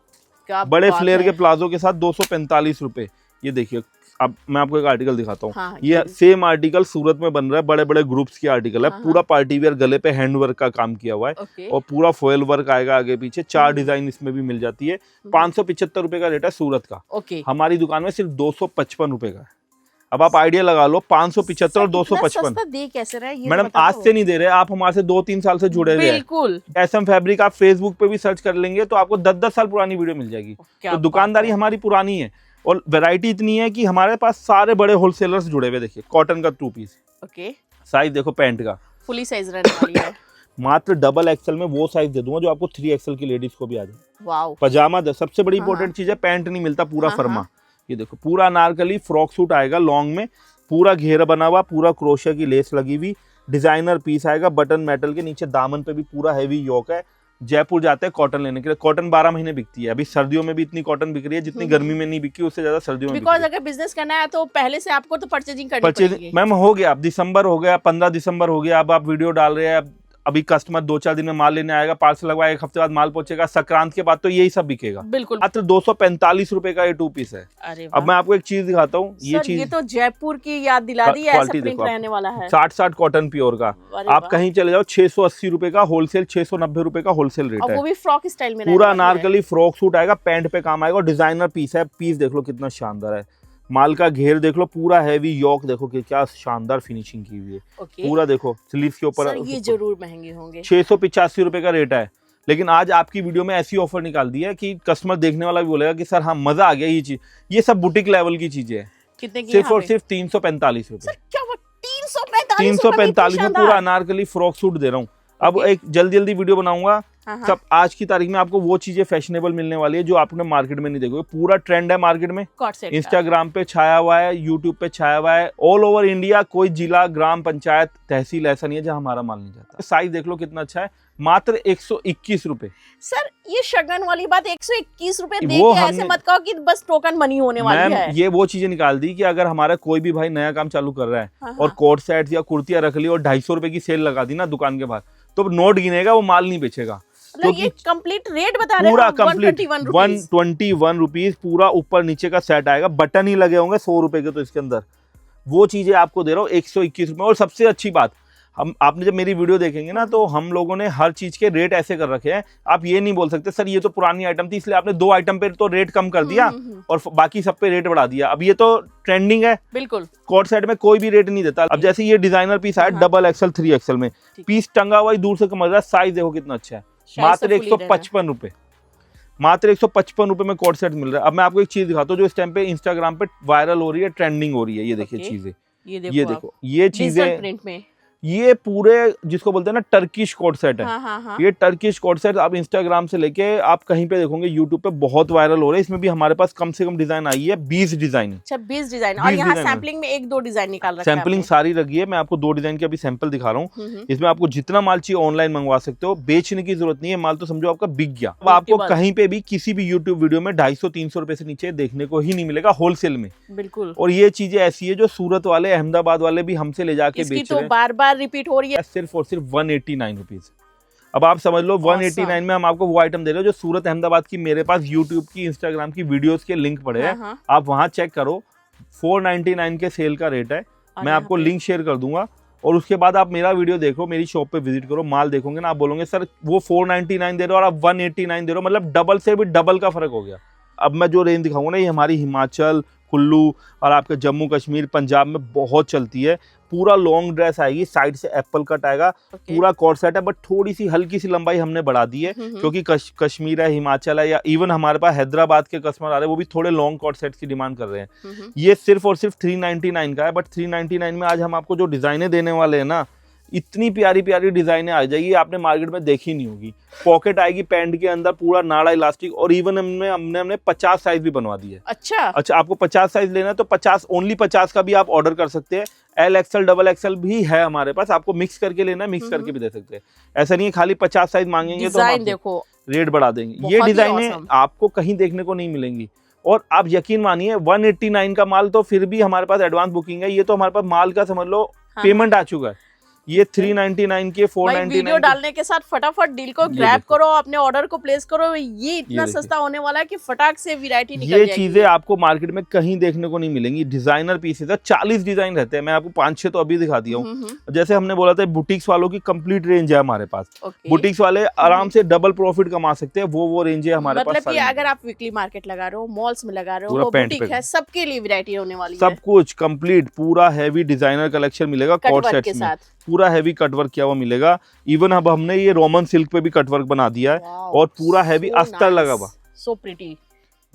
बड़े फ्लेयर के प्लाजो के साथ 245 रुपए। ये देखिए, अब मैं आपको एक आर्टिकल दिखाता हूँ। हाँ, ये सेम आर्टिकल सूरत में बन रहा है, बड़े बड़े ग्रुप्स की आर्टिकल है। पूरा पार्टी वेयर, गले पे हैंड वर्क का काम किया हुआ है और पूरा फॉयल वर्क आएगा आगे पीछे। 4 डिजाइन इसमें भी मिल जाती है। 575 रुपए का रेट है सूरत का। हमारी दुकान में सिर्फ 255 रुपए का है। अब आप आइडिया लगा लो, 575 और 255 दे कैसे रहे ये मैडम, आज से नहीं दे रहे, आप हमारे से 2-3 साल से जुड़े हुए हैं। बिल्कुल। SM फैब्रिक आप फेसबुक पे भी सर्च कर लेंगे तो आपको 10-10 साल पुरानी वीडियो मिल जाएगी। तो दुकानदारी हमारी पुरानी है और वैरायटी इतनी है कि हमारे पास सारे बड़े होलसेलर्स जुड़े हुए। देखिए कॉटन का 2 पीस, साइज देखो पैंट का फुली साइज रहने वाली है। मात्र डबल एक्सएल में वो साइज दे दूंगा जो आपको 3XL की लेडीज को भी आ जाए। वाओ। पजामा सबसे बड़ी इंपॉर्टेंट चीज है, पैंट नहीं मिलता पूरा फर्मा। ये देखो पूरा अनारकली फ्रॉक सूट आएगा लॉन्ग में, पूरा घेरा बना हुआ, पूरा क्रोशिया की लेस लगी हुई, डिजाइनर पीस आएगा, बटन मेटल के नीचे, दामन पे भी पूरा हैवी योक है। जयपुर जाते हैं कॉटन लेने के लिए। कॉटन 12 महीने बिकती है। अभी सर्दियों में भी इतनी कॉटन बिक रही है जितनी गर्मी में नहीं बिकी, उससे ज्यादा सर्दियों में। बिकॉज़ अगर बिजनेस करना है तो पहले से आपको तो परचेजिंग करनी पड़ेगी। मैम हो गया, अब दिसंबर हो गया, 15 दिसंबर हो गया, अब आप वीडियो डाल रहे हैं, अभी कस्टमर 2-4 दिन में माल लेने आएगा, पार्सल लगवाएगा, 1 हफ्ते बाद माल पहुंचेगा, संक्रांत के बाद तो यही सब बिकेगा। बिल्कुल। मात्र 245 रुपए का ये 2 पीस है। अब मैं आपको एक चीज दिखाता हूँ। ये चीज, ये तो जयपुर की याद दिला दी है, ऐसा प्रिंट रहने वाला है। 60 कॉटन प्योर का। आप कहीं चले जाओ 680 रुपए का होलसेल, 690 रुपए का होलसेल रेट है। वो भी फ्रॉक स्टाइल में, पूरा अनारकली फ्रॉक सूट आएगा, पैंट पे काम आएगा और डिजाइनर पीस है। पीस देख लो कितना शानदार है, माल का घेर देख लो, पूरा हैवी योक देखो कि क्या शानदार फिनिशिंग की हुई है। पूरा देखो स्लीव्स के ऊपर। ये जरूर महंगे होंगे। 685 रुपए का रेट है। लेकिन आज आपकी वीडियो में ऐसी ऑफर निकाल दी है कि कस्टमर देखने वाला भी बोलेगा कि सर हाँ मजा आ गया। ये चीज, ये सब बुटीक लेवल की चीजें है। कितने की? सिर्फ और सिर्फ 345 रुपए। 345 में पूरा अनारकली फ्रॉक सूट दे रहा हूँ। अब एक जल्दी वीडियो बनाऊंगा सब। आज की तारीख में आपको वो चीजें फैशनेबल मिलने वाली है जो आपने मार्केट में नहीं देखोगे। पूरा ट्रेंड है मार्केट में, इंस्टाग्राम पे छाया हुआ है, यूट्यूब पे छाया हुआ है। ऑल ओवर इंडिया कोई जिला, ग्राम पंचायत, तहसील ऐसा नहीं है जहां हमारा माल नहीं जाता। साइज देख लो कितना अच्छा है, मात्र 121 रुपए। सर ये शगन वाली बात, 121 रुपए दे के ऐसे मत कहो कि बस टोकन मनी होने वाली है। ये वो चीजें निकाल दी कि अगर हमारा कोई भी भाई नया काम चालू कर रहा है और कोट सेट या कुर्तियां रख ली और 250 रुपए की सेल लगा दी ना दुकान के बाहर, तो नोट गिनेगा, वो माल नहीं बेचेगा। तो ये कंप्लीट रेट बता रहे हैं, पूरा कंप्लीट 121 रुपीज, पूरा ऊपर नीचे का सेट आएगा। बटन ही लगे होंगे 100 रुपए के, तो इसके अंदर वो चीजें आपको दे रहा हूँ 121 रुपए। और सबसे अच्छी बात, आपने जब मेरी वीडियो देखेंगे ना तो हम लोगों ने हर चीज के रेट ऐसे कर रखे हैं। आप ये नहीं बोल सकते सर ये तो पुरानी आइटम थी इसलिए आपने 2 आइटम पे तो रेट कम कर दिया और बाकी सब पे रेट बढ़ा दिया। अब ये तो ट्रेंडिंग है। बिल्कुल, कोट सेट में कोई भी रेट नहीं देता। अब जैसे ये डिजाइनर पीस है डबल एक्सएल 3XL में, पीस टंगा हुआ दूर से कम रहा है। साइज देखो कितना अच्छा है, मात्र 155 रुपए। मात्र 155 रुपए में कोट सेट मिल रहा है। अब मैं आपको एक चीज दिखाता हूँ जो इस टाइम पे इंस्टाग्राम पे वायरल हो रही है, ट्रेंडिंग हो रही है। ये देखिए चीजें, ये देखो ये चीजें प्रिंट में, ये पूरे जिसको बोलते हैं ना टर्किश कोट सेट है। ये टर्किश कोट सेट आप इंस्टाग्राम से लेके आप कहीं पे देखोगे, यूट्यूब पे बहुत वायरल हो रहे हैं। इसमें भी हमारे पास कम से कम डिजाइन आई है 20 डिजाइन। अच्छा 20 डिजाइन, और यहाँ सैम्पलिंग में 1-2 डिजाइन निकाल रखा है। सैम्पलिंग सारी रखी है। मैं आपको 2 डिजाइन के अभी सैंपल दिखा रहा हूँ। इसमें आपको जितना माल चाहिए ऑनलाइन मंगवा सकते हो, बेचने की जरूरत नहीं है। माल तो समझो आपका बिक गया। अब आपको कहीं पे भी किसी भी यूट्यूब वीडियो में 250-300 रुपए से नीचे देखने को ही नहीं मिलेगा होलसेल में। बिल्कुल। और ये चीजें ऐसी है जो सूरत वाले, अहमदाबाद वाले भी हमसे ले जाके बेच रहे हैं। बार-बार रिपीट हो रही है। सिर्फ और सिर्फ 189 रुपीज। अब आप समझ लो 189 में हम आपको वो आइटम दे रहे हो जो सूरत अहमदाबाद की, मेरे पास यूट्यूब की, इंस्टाग्राम की वीडियोस के लिंक पड़े हैं। आप वहां चेक करो, 499 के सेल का रेट है। मैं आपको लिंक शेयर कर दूंगा और उसके बाद आप मेरा वीडियो देखो, मेरी शॉप पे विजिट करो, माल देखोगे ना, आप बोलोगे सर वो 499 दे रहे हो और आप 189 दे रहे हो, मतलब डबल से भी डबल का फर्क हो गया। अब मैं जो रेंज दिखाऊंगा ना, ये हमारी हिमाचल, कुल्लू और आपके जम्मू कश्मीर, पंजाब में बहुत चलती है। पूरा लॉन्ग ड्रेस आएगी, साइड से एप्पल कट आएगा। पूरा कॉर्ड सेट है, बट थोड़ी सी हल्की सी लंबाई हमने बढ़ा दी है क्योंकि कश्मीर है, हिमाचल है, या इवन हमारे पास हैदराबाद के कस्टमर आ रहे हैं, वो भी थोड़े लॉन्ग कॉर्ड सेट की डिमांड कर रहे हैं। ये सिर्फ और सिर्फ 399 का है। बट 399 में आज हम आपको जो डिजाइने देने वाले हैं ना, इतनी प्यारी प्यारी डिजाइने आ जाएगी, आपने मार्केट में देखी नहीं होगी। पॉकेट आएगी पैंट के अंदर, पूरा नाड़ा इलास्टिक, और इवन हमने 50 साइज भी बनवा दी है। अच्छा आपको 50 साइज लेना है तो 50 का भी आप ऑर्डर कर सकते हैं। LXL XXL भी है हमारे पास, आपको मिक्स करके लेना है, मिक्स करके भी दे सकते हैं। ऐसा नहीं है खाली 50 साइज मांगेंगे तो देखो रेट बढ़ा देंगे। ये बहुत ही डिजाइनें awesome। आपको कहीं देखने को नहीं मिलेंगी। और आप यकीन मानिए 189 का माल तो फिर भी हमारे पास एडवांस बुकिंग है। ये तो हमारे पास माल का समझ लो हाँ, पेमेंट आ चुका है। ये 399 के, भाई 499 वीडियो डालने के साथ फटाफट डील को ये ग्रैब देखो। करो, अपने ऑर्डर को प्लेस करो। ये इतना देखिए। सस्ता होने वाला है कि फटाक से वैरायटी निकल ये जाएगी। चीजें आपको मार्केट में कहीं देखने को नहीं मिलेंगी। डिजाइनर पीसेस है, 40 डिजाइन रहते हैं। मैं आपको 5-6 तो अभी दिखा दिया हूँ। जैसे हमने बोला था बुटीक्स वालों की कंप्लीट रेंज है हमारे पास। ओके। बुटीक्स वाले आराम से डबल प्रॉफिट कमा सकते हैं। वो रेंज है हमारे मतलब पास कि सारी। अगर आप वीकली मार्केट लगा रहे हो, मॉल्स में लगा रहे पूरा हो, पैंट बुटीक पे है, सबके लिए वैरायटी होने वाली है। सब कुछ कंप्लीट पूरा हैवी डिजाइनर कलेक्शन मिलेगा। कट कॉर्ड वर्क सेट्स के में साथ। पूरा हैवी कटवर्क किया हुआ मिलेगा। इवन अब हमने ये रोमन सिल्क पे भी कटवर्क बना दिया है और पूरा हैवी अस्तर लगा हुआ। So pretty.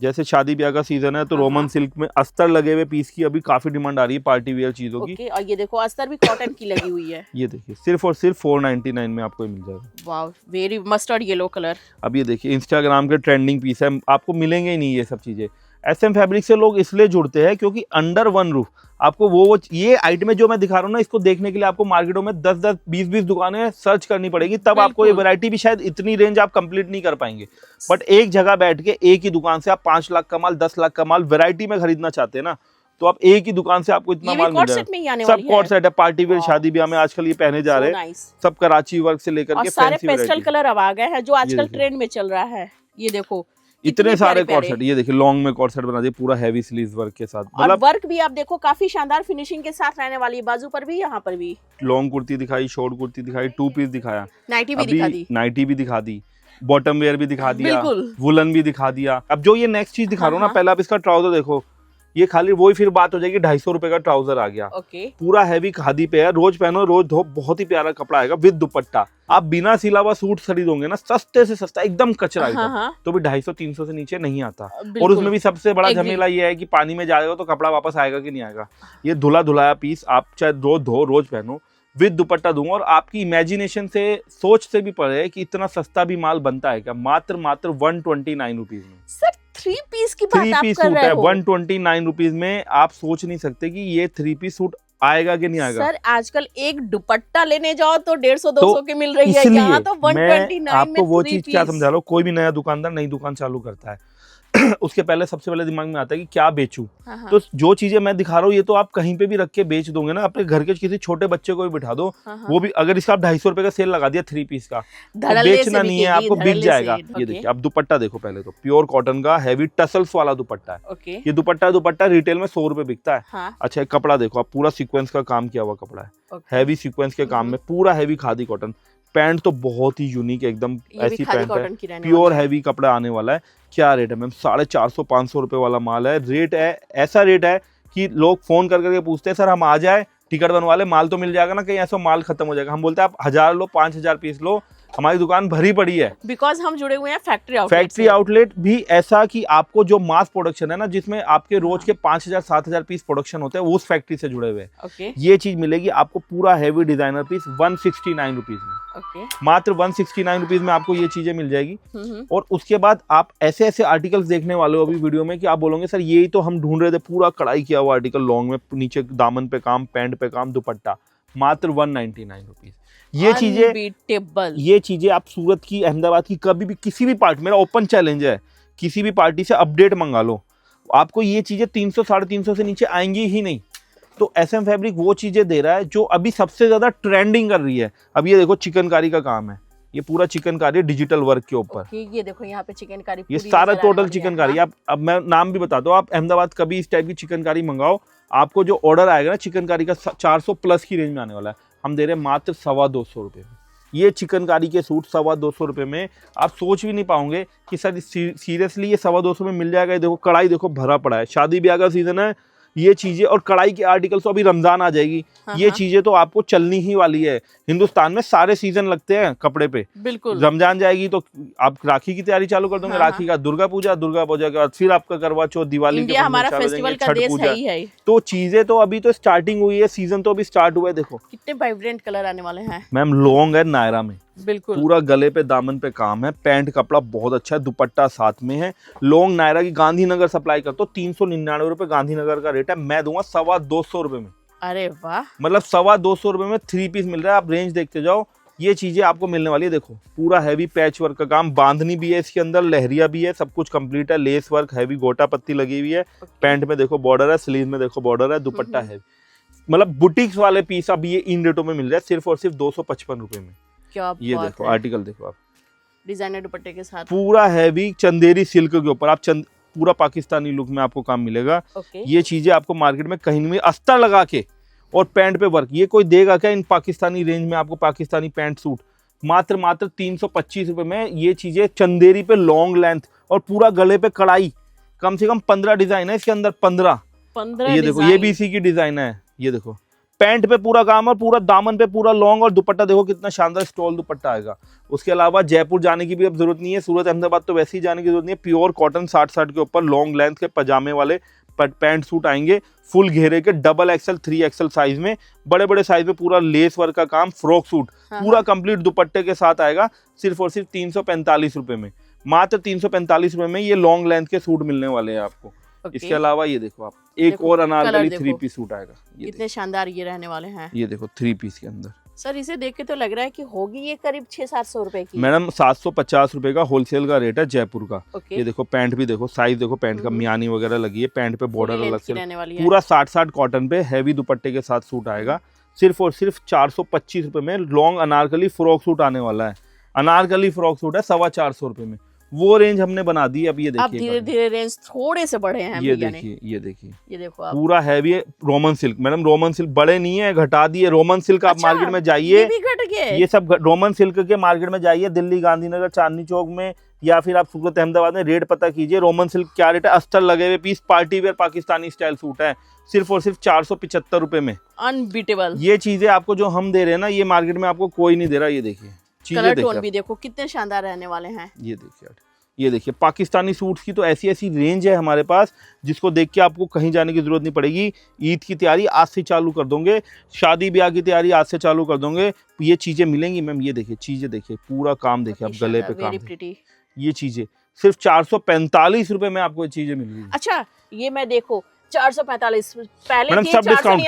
जैसे शादी ब्याह का सीजन है तो हाँ, रोमन हाँ। सिल्क में अस्तर लगे हुए पीस की अभी काफी डिमांड आ रही है पार्टी वेयर चीजों की। ओके, और ये देखो अस्तर भी कॉटन की लगी हुई है। ये देखिए सिर्फ और सिर्फ 499 में आपको ये मिल जाएगा। वाव, वेरी मस्टर्ड येलो कलर। अब ये देखिए इंस्टाग्राम के ट्रेंडिंग पीस है, आपको मिलेंगे ही नहीं ये सब चीजें। SM फैब्रिक से लोग इसलिए जुड़ते हैं क्योंकि अंडर वन रूफ आपको वो ये आइटमें जो मैं दिखा रहा हूँ ना, इसको देखने के लिए आपको मार्केटों में 10-10, 20-20 दुकानें सर्च करनी पड़ेगी, तब आपको ये बिल्कुल। वैरायटी भी शायद इतनी रेंज आप कंप्लीट नहीं कर पाएंगे। बट एक जगह बैठ के एक ही दुकान से आप 5 लाख का माल, 10 लाख का माल वैरायटी में खरीदना चाहते हैं ना, तो आप एक ही दुकान से आपको इतना ये माल भी मिल कॉर्ड जाएगा। सेट में ही आने सब वाली है। कॉर्ड सेट है, पार्टी वेयर Wow. शादी ब्याह में आजकल ये पहने जा So रहे हैं। nice। सब कराची वर्क से लेकर और के सारे फैंसी पेस्टल वैरायटी। कलर अब आ गए हैं जो आजकल देखिए। ट्रेंड में चल रहा है। ये देखो इतने सारे प्यारे कॉर्ड सेट। ये देखिए लॉन्ग में कॉर्ड सेट बना दिए पूरा हैवी स्लीव्स वर्क के साथ। और वर्क भी आप देखो काफी शानदार फिनिशिंग के साथ रहने वाली है। बाजू पर भी, यहाँ पर भी लॉन्ग कुर्ती दिखाई, शॉर्ट कुर्ती दिखाई, 2 पीस दिखाया, नाइटी भी दिखा दी। नाइटी भी दिखा दी, बॉटम वेयर भी दिखा दिया, बिल्कुल। वुलन भी दिखा दिया। अब जो ये नेक्स्ट चीज दिखा रहा हूँ ना, हाँ। पहले आप इसका ट्राउजर देखो। ये खाली वही फिर बात हो जाएगी 250 रुपए का ट्राउजर आ गया। ओके। पूरा हैवी खादी पे है, रोज पहनो रोज धो, बहुत ही प्यारा कपड़ा आएगा विद दुपट्टा। आप बिना सिला हुआ सूट खरीदोगे ना, सस्ते से सस्ता एकदम कचरा हाँ, आइटम, हाँ। तो भी 250-300 से नीचे नहीं आता। और बिल्कुल। उसमें भी सबसे बड़ा Agree। झमेला ये है कि पानी में जाएगा तो कपड़ा वापस आएगा कि नहीं आएगा। ये धुला धुलाया पीस आप चाहे रोज धो रोज पहनो, विद दुपट्टा दूंगा। और आपकी इमेजिनेशन से, सोच से भी परे है कि इतना सस्ता भी माल बनता है क्या। मात्र 129 रुपीज में सर 3 पीस की बात 3 आप पीस कर सूट रहे है। हो। 129 रुपीज में आप सोच नहीं सकते कि ये 3 पीस सूट आएगा कि नहीं आएगा। सर आजकल एक दुपट्टा लेने जाओ तो 150-200 की मिल रही है, इसलिए यहाँ तो 129 मैं आपको में वो 3 चीज क्या पीस। समझा रहा हूँ, कोई भी नया दुकानदार नई दुकान चालू करता है उसके पहले सबसे पहले दिमाग में आता है कि क्या बेचूं। हाँ, हाँ। तो जो चीजें मैं दिखा रहा हूँ ये तो आप कहीं पे भी रख के बेच दोगे ना, अपने घर के किसी छोटे बच्चे को भी बिठा दो, हाँ, हाँ। वो भी अगर इसका आप 250 रुपए का सेल लगा दिया 3 पीस का, तो धड़ल्ले से बेचना नहीं है बिकेगी, आपको, बिक धड़ल्ले जाएगा। से। ये ओके। देखिए अब दुपट्टा देखो, पहले तो प्योर कॉटन का हैवी टसल्स वाला दुपट्टा है। ओके। ये दुपट्टा रिटेल में 100 रुपए बिकता है। हाँ। अच्छा कपड़ा देखो आप, पूरा सीक्वेंस का काम किया हुआ कपड़ा है, ओके। हैवी सीक्वेंस के काम में पूरा हैवी खादी कॉटन। पैंट तो बहुत ही यूनिक एकदम ये भी ऐसी खादी पैंट है, कॉटन की रहने प्योर वाली है। हैवी कपड़ा आने वाला है। क्या रेट है मैम? 450-500 रुपए वाला माल है। रेट है ऐसा रेट है कि लोग फोन कर करके पूछते हैं सर हम आ जाए, टिकट बनवा ले, माल तो मिल जाएगा ना, कहीं ऐसा माल खत्म हो जाएगा। हम बोलते हैं आप 1000 लो, 5000 पीस लो, हमारी दुकान भरी पड़ी है। बिकॉज हम जुड़े हुए हैं फैक्ट्री आउटलेट फैक्ट्री आउटलेट भी ऐसा कि आपको जो मास प्रोडक्शन है ना, जिसमें आपके रोज के 5000-7000 पीस प्रोडक्शन होते हैं, वो उस फैक्ट्री से जुड़े हुए हैं। ओके। ये चीज मिलेगी आपको पूरा हैवी डिजाइनर पीस 169 रुपीज में। ओके। मात्र 169 रुपीज में आपको ये चीजें मिल जाएगी। हम्म। और उसके बाद आप ऐसे ऐसे आर्टिकल्स देखने वाले हो अभी वीडियो में कि आप बोलोगे सर यही तो हम ढूंढ रहे थे, पूरा कढ़ाई किया हुआ आर्टिकल, लॉन्ग में नीचे दामन पे काम, पैंट पे काम, दुपट्टा, मात्र 199 रुपीज। Unbeatable। ये चीजें आप सूरत की, अहमदाबाद की, कभी भी किसी भी पार्ट, मेरा ओपन चैलेंज है, किसी भी पार्टी से अपडेट मंगा लो, आपको ये चीजें 300-350 से नीचे आएंगी ही नहीं। तो SM फैब्रिक वो चीजें दे रहा है जो अभी सबसे ज्यादा ट्रेंडिंग कर रही है। अब ये देखो चिकनकारी का काम है, ये पूरा चिकनकारी डिजिटल वर्क के ऊपर। ये देखो यहाँ पे चिकनकारी ये पूरी सारा नजर आने टोटल वाली है। चिकनकारी। हाँ। आप अब मैं नाम भी बता दो, आप अहमदाबाद कभी इस टाइप की चिकनकारी मंगाओ, आपको जो ऑर्डर आएगा ना चिकनकारी का 400 प्लस की रेंज में आने वाला है। हम दे रहे हैं मात्र 225 रुपये में। ये चिकनकारी के सूट 225 रुपये में आप सोच भी नहीं पाओगे कि सर सीरियसली ये 225 में मिल जाएगा। ये देखो कढ़ाई देखो भरा पड़ा है, शादी ब्याह का सीजन है, ये चीजें और कढ़ाई के आर्टिकल्स, तो अभी रमजान आ जाएगी, हाँ, ये हाँ। चीजें तो आपको चलनी ही वाली है। हिंदुस्तान में सारे सीजन लगते हैं कपड़े पे। बिल्कुल। रमजान जाएगी तो आप राखी की तैयारी चालू कर दोगे, हाँ, राखी का दुर्गा पूजा के बाद फिर आपका करवा चौथ, दिवाली के इंडिया बाद हमारा चालू हो फेस्टिवल जाएंगे, का छठ देश पूजा। है ही है। तो चीजें तो अभी तो स्टार्टिंग हुई है, सीजन तो अभी स्टार्ट हुआ है। देखो कितने वाइब्रेंट कलर आने वाले हैं। मैम लॉन्ग है नायरा में, बिल्कुल। पूरा गले पे दामन पे काम है, पैंट कपड़ा बहुत अच्छा है, दुपट्टा साथ में है। लॉन्ग नायरा की गांधीनगर सप्लाई करता हूँ, 399 रुपए गांधीनगर का रेट है, मैं दूंगा 225 रुपए में। अरे वाह। मतलब 225 रुपए में 3 पीस मिल रहा है। आप रेंज देखते जाओ, ये चीजें आपको मिलने वाली है। देखो पूरा हैवी पैच वर्क का काम, बांधनी भी है इसके अंदर, लहरिया भी है, सब कुछ कंप्लीट है। लेस वर्क, हैवी गोटा पत्ती लगी हुई है। पैंट में देखो बॉर्डर है, स्लीव में देखो बॉर्डर है, दुपट्टा है। मतलब बुटीक्स वाले पीस अब ये इन रेटों में मिल रहा है सिर्फ और सिर्फ 255 रुपए में। क्या ये देखो आर्टिकल देखो आप, डिजाइनर दुपट्टे के साथ पूरा हैवी चंदेरी सिल्क के ऊपर आप पूरा पाकिस्तानी लुक में आपको काम मिलेगा। ये चीजें आपको मार्केट में कहीं नहीं, अस्तर लगा के और पैंट पे वर्क, ये कोई देगा क्या इन पाकिस्तानी रेंज में आपको? पाकिस्तानी पैंट सूट मात्र 325 रुपए में। ये चीजें चंदेरी पे लॉन्ग लेंथ और पूरा गले पे कढ़ाई, कम से कम 15 डिजाइन है इसके अंदर, 15 ये देखो, ये भी इसी की डिजाइन है। ये देखो पैंट पे पूरा काम और पूरा दामन पे पूरा लॉन्ग, और दुपट्टा देखो कितना शानदार स्टॉल दुपट्टा आएगा। उसके अलावा जयपुर जाने की भी अब जरूरत नहीं है, सूरत अहमदाबाद तो वैसे ही जाने की जरूरत नहीं है। प्योर कॉटन 60 के ऊपर लॉन्ग लेंथ के पजामे वाले पैंट सूट आएंगे, फुल घेरे के, डबल एक्सल 3XL साइज में, बड़े बड़े साइज में, पूरा लेस वर्क का काम, फ्रॉक सूट पूरा कंप्लीट दुपट्टे के साथ आएगा सिर्फ और सिर्फ 345 रुपए में। मात्र 345 रुपए में ये लॉन्ग लेंथ के सूट मिलने वाले हैं आपको। इसके अलावा ये देखो आप, एक और अनारकली 3 पीस सूट आएगा। कितने शानदार ये रहने वाले हैं। ये देखो 3 पीस के अंदर। सर इसे देख के तो लग रहा है कि होगी ये करीब 600-700 रुपए की। मैडम 750 रुपए का होलसेल का रेट है जयपुर का। ये देखो पैंट भी देखो, साइज देखो पैंट का, मियानी वगैरह लगी है, पैंट पे बॉर्डर अलग से, पूरा 60 कॉटन पे हैवी दुपट्टे के साथ सूट आएगा सिर्फ और सिर्फ 425 रुपए में। लॉन्ग अनारकली फ्रॉक सूट आने वाला है, अनारकली फ्रॉक सूट है 425 रुपए में। वो रेंज हमने बना दी है। अब ये देखिए धीरे धीरे रेंज थोड़े से बढ़े हैं। ये देखिए, ये देखो आप, पूरा हैवी है Roman silk. Madam Roman silk बड़े नहीं है, घटा दिए रोमन सिल्क। आप मार्केट में जाइए, ये भी घट गए, ये सब रोमन सिल्क के मार्केट में जाइए, दिल्ली गांधीनगर चांदनी चौक में, या फिर आप सूरत अहमदाबाद में रेट पता कीजिए। रोमन सिल्क क्या रेट है? अस्तर लगे हुए piece, party wear Pakistani style suit है सिर्फ और सिर्फ 475 रुपए में। अनबीटेबल। ये चीजें आपको जो हम दे रहे हैं ना, ये मार्केट में आपको कोई नहीं दे रहा। ये देखिए कलर टोन भी देखो कितने शानदार रहने वाले हैं। ये देखिए पाकिस्तानी सूट्स की तो ऐसी ऐसी रेंज है हमारे पास, जिसको देख के आपको कहीं जाने की जरूरत नहीं पड़ेगी। ईद की तैयारी आज से चालू कर दोगे, शादी ब्याह की तैयारी आज से चालू कर दोगे, ये चीजें मिलेंगी। मैम ये देखिए चीजें देखिए, पूरा काम देखिए आप, गले पे काम, ये चीजें सिर्फ 445 रुपए में आपको ये चीजें मिल रही है। अच्छा ये मैं देखो 445 पहले मैडम सब डिस्काउंट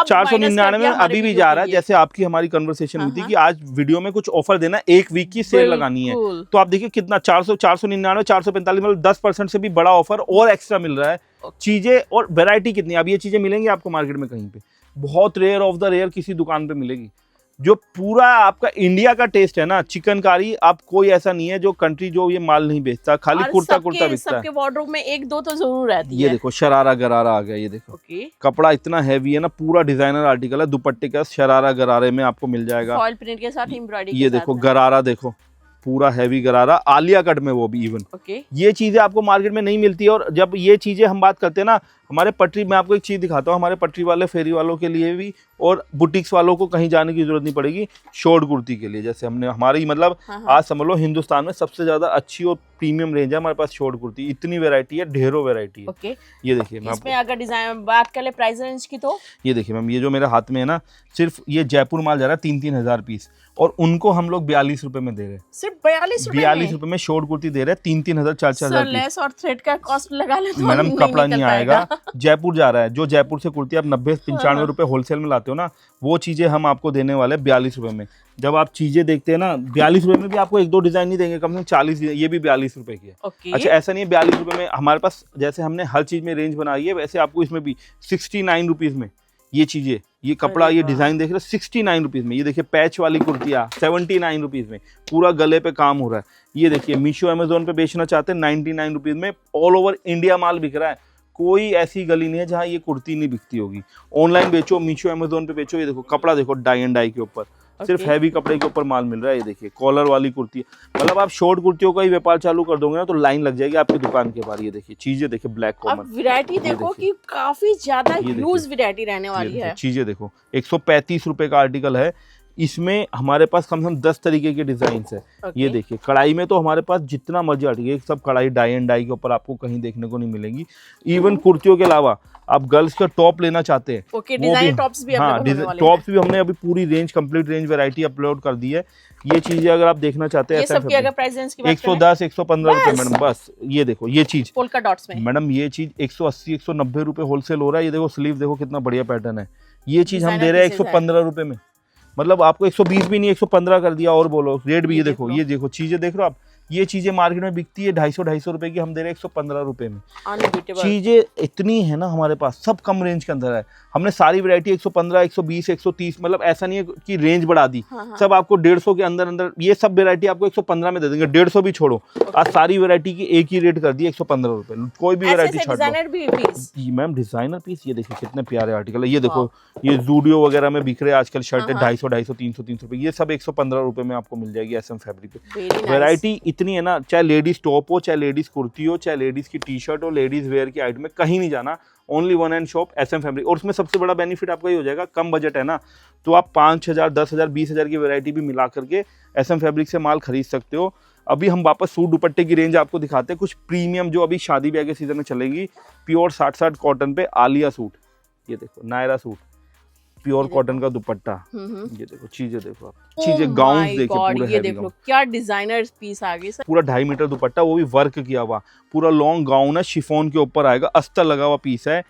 499 में अभी भी जा रहा है। जैसे आपकी हमारी कन्वर्सेशन हुई थी कि आज वीडियो में कुछ ऑफर देना, एक वीक की सेल लगानी है, तो आप देखिए कितना 499 445 मतलब 10% से भी बड़ा ऑफर और एक्स्ट्रा मिल रहा है। चीजें और वैरायटी कितनी, अब ये चीजें मिलेंगी आपको मार्केट में कहीं पे, बहुत रेयर ऑफ द रेयर किसी दुकान पे मिलेगी। जो पूरा आपका इंडिया का टेस्ट है ना, चिकनकारी, आप कोई ऐसा नहीं है जो कंट्री जो ये माल नहीं बेचता, खाली कुर्ता कुर्ता बेचता है। सबके वार्डरोब में एक दो तो जरूर रहती है। ये देखो शरारा गरारा आ गया, ये देखो कपड़ा इतना हैवी है ना, पूरा डिजाइनर आर्टिकल है, दुपट्टे का शरारा गरारे में आपको मिल जाएगा, फॉइल प्रिंट के साथ एम्ब्रॉयडरी। ये देखो गरारा देखो, पूरा हैवी गरारा, आलिया कट में वो भी इवन। ये चीजें आपको मार्केट में नहीं मिलती। और जब ये चीजें हम बात करते हैं ना, हमारे पटरी में आपको एक चीज दिखाता हूँ, हमारे पटरी वाले फेरी वालों के लिए भी और बुटीक्स वालों को कहीं जाने की जरूरत नहीं पड़ेगी शॉर्ट कुर्ती के लिए। जैसे हमने हमारी मतलब आज समझ लो हिंदुस्तान में सबसे ज्यादा अच्छी और प्रीमियम रेंज है हमारे पास शॉर्ट कुर्ती, इतनी वैरायटी है, ढेरों वैरायटी है। ये देखिए मैम, इसमें अगर डिजाइन बात कर ले प्राइस रेंज की तो ये देखिए मैम, ये जो मेरे हाथ में है ना, सिर्फ ये जयपुर माल जा रहा है 3-3 हजार पीस, और उनको हम लोग 42 रुपए में दे रहे हैं। सिर्फ 42 रुपए में शॉर्ट कुर्ती दे रहे हैं, 3-3 हजार 4-4 हजार लेस और थ्रेड का कॉस्ट लगा ले तो मैडम कपड़ा नहीं आएगा। जयपुर जा रहा है, जो जयपुर से कुर्ती आप 90-95 रुपए होलसेल में लाते हो ना, वो चीजें हम आपको देने वाले 42 रुपए में। जब आप चीजें देखते हैं ना, 42 रुपए में भी आपको 1-2 डिजाइन नहीं देंगे, कम से कम 40, ये भी 42 रुपए की है। अच्छा ऐसा नहीं है 42 रुपए में, हमारे पास जैसे हमने हर चीज में रेंज बनाई है, वैसे आपको इसमें भी 69 रुपीज में ये चीजें, ये कपड़ा, ये डिजाइन देख रहे हो 69 रुपीज में। ये देखिए पैच वाली कुर्तियाँ 79 रुपीज में, पूरा गले पे काम हो रहा है। ये देखिए मीशो अमेजोन पे बेचना चाहते हैं 99 रुपीज में, ऑल ओवर इंडिया माल बिक रहा है, कोई ऐसी गली नहीं है जहाँ ये कुर्ती नहीं बिकती होगी। ऑनलाइन बेचो, मीशो अमेजोन पे बेचो। ये देखो कपड़ा देखो, डाई एंड डाई के ऊपर, सिर्फ हैवी कपड़े के ऊपर माल मिल रहा है। ये देखिए कॉलर वाली कुर्ती, मतलब आप शॉर्ट कुर्तियों का ही व्यापार चालू कर दोगे ना तो लाइन लग जाएगी आपकी दुकान के बाहर। ये देखिए चीजें देखिए ब्लैक कॉमन, वैरायटी देखो कि काफी ज्यादा ह्यूज वैरायटी रहने वाली है। चीजें देखो 135 रुपए का आर्टिकल है, इसमें हमारे पास कम से कम 10 तरीके के डिजाइन है। ये देखिए कढ़ाई में तो हमारे पास जितना मर्जी आर्टिकल, सब कढ़ाई डाई एंड डाई के ऊपर आपको कहीं देखने को नहीं मिलेंगी। इवन कुर्तियों के अलावा आप गर्ल्स का टॉप लेना चाहते हैं, डिजाइन टॉप्स भी, हाँ टॉप्स भी हमने अभी पूरी range, complete range variety upload कर दी है। ये चीजें अगर आप देखना चाहते हैं, 110 115 रुपए मैडम, बस ये देखो ये चीज पोल्का डॉट्स में मैडम, ये चीज 180 190 रुपए होलसेल हो रहा है। ये देखो स्लीव देखो कितना बढ़िया पैटर्न है, ये चीज हम दे रहे हैं 115 रुपए में। मतलब आपको 120 भी नहीं 115 कर दिया, और बोलो रेट भी। ये ये देखो, ये देखो चीजें देख रहे हो आप, ये चीजें मार्केट में बिकती है 250 रुपए की, हम दे रहे हैं 115 रुपए में। अनबीटेबल। चीजें इतनी है ना हमारे पास, सब कम रेंज के अंदर है। हमने सारी वैरायटी 115, 120, 130, मतलब ऐसा नहीं है कि रेंज बढ़ा दी। हाँ। सब आपको 150 के अंदर अंदर, ये सब वैरायटी आपको 115 में दे देंगे। 150 भी छोड़ो, आज सारी वैरायटी की एक ही रेट कर दी 115 रुपए। कोई भी वैरायटी छाड़ डिजाइनर भी पीस। जी मैम, डिजाइनर पीस। ये देखिए कितने प्यारे आर्टिकल है। ये देखो, ये जूडियो वगैरह में बिक रहे हैं आजकल शर्ट है 250, 250, 300, 300 रुपए। ये सब 115 रुपए में आपको मिल जाएगी SM फैब्रिक पे। वैरायटी इतनी है ना, चाहे लेडीज टॉप हो, चाहे लेडीज कुर्ती हो, चाहे लेडीज की टी शर्ट हो, लेडीज वेयर की आइटम में कहीं नहीं जाना, only one and shop SM fabric. और उसमें सबसे बड़ा बेनिफिट आपका ये हो जाएगा, कम बजट है ना, तो आप 5000, 10,000, 20,000 की वैरायटी भी मिला करके SM फैब्रिक से माल खरीद सकते हो। अभी हम वापस सूट दुपट्टे की रेंज आपको दिखाते हैं, कुछ प्रीमियम जो अभी शादी ब्याह के सीजन में चलेगी। प्योर 60 कॉटन पे आलिया सूट, ये देखो नायरा सूट, प्योर कॉटन का दुपट्टा। ये देखो चीजें देखो आप, चीजें गाउन देखिए पूरे ये देख लो क्या डिजाइनर पीस आ गई सर। पूरा 2.5 मीटर दुपट्टा, वो भी वर्क किया हुआ, पूरा लॉन्ग गाउन है, शिफॉन के ऊपर आएगा, अस्तर लगा हुआ पीस है।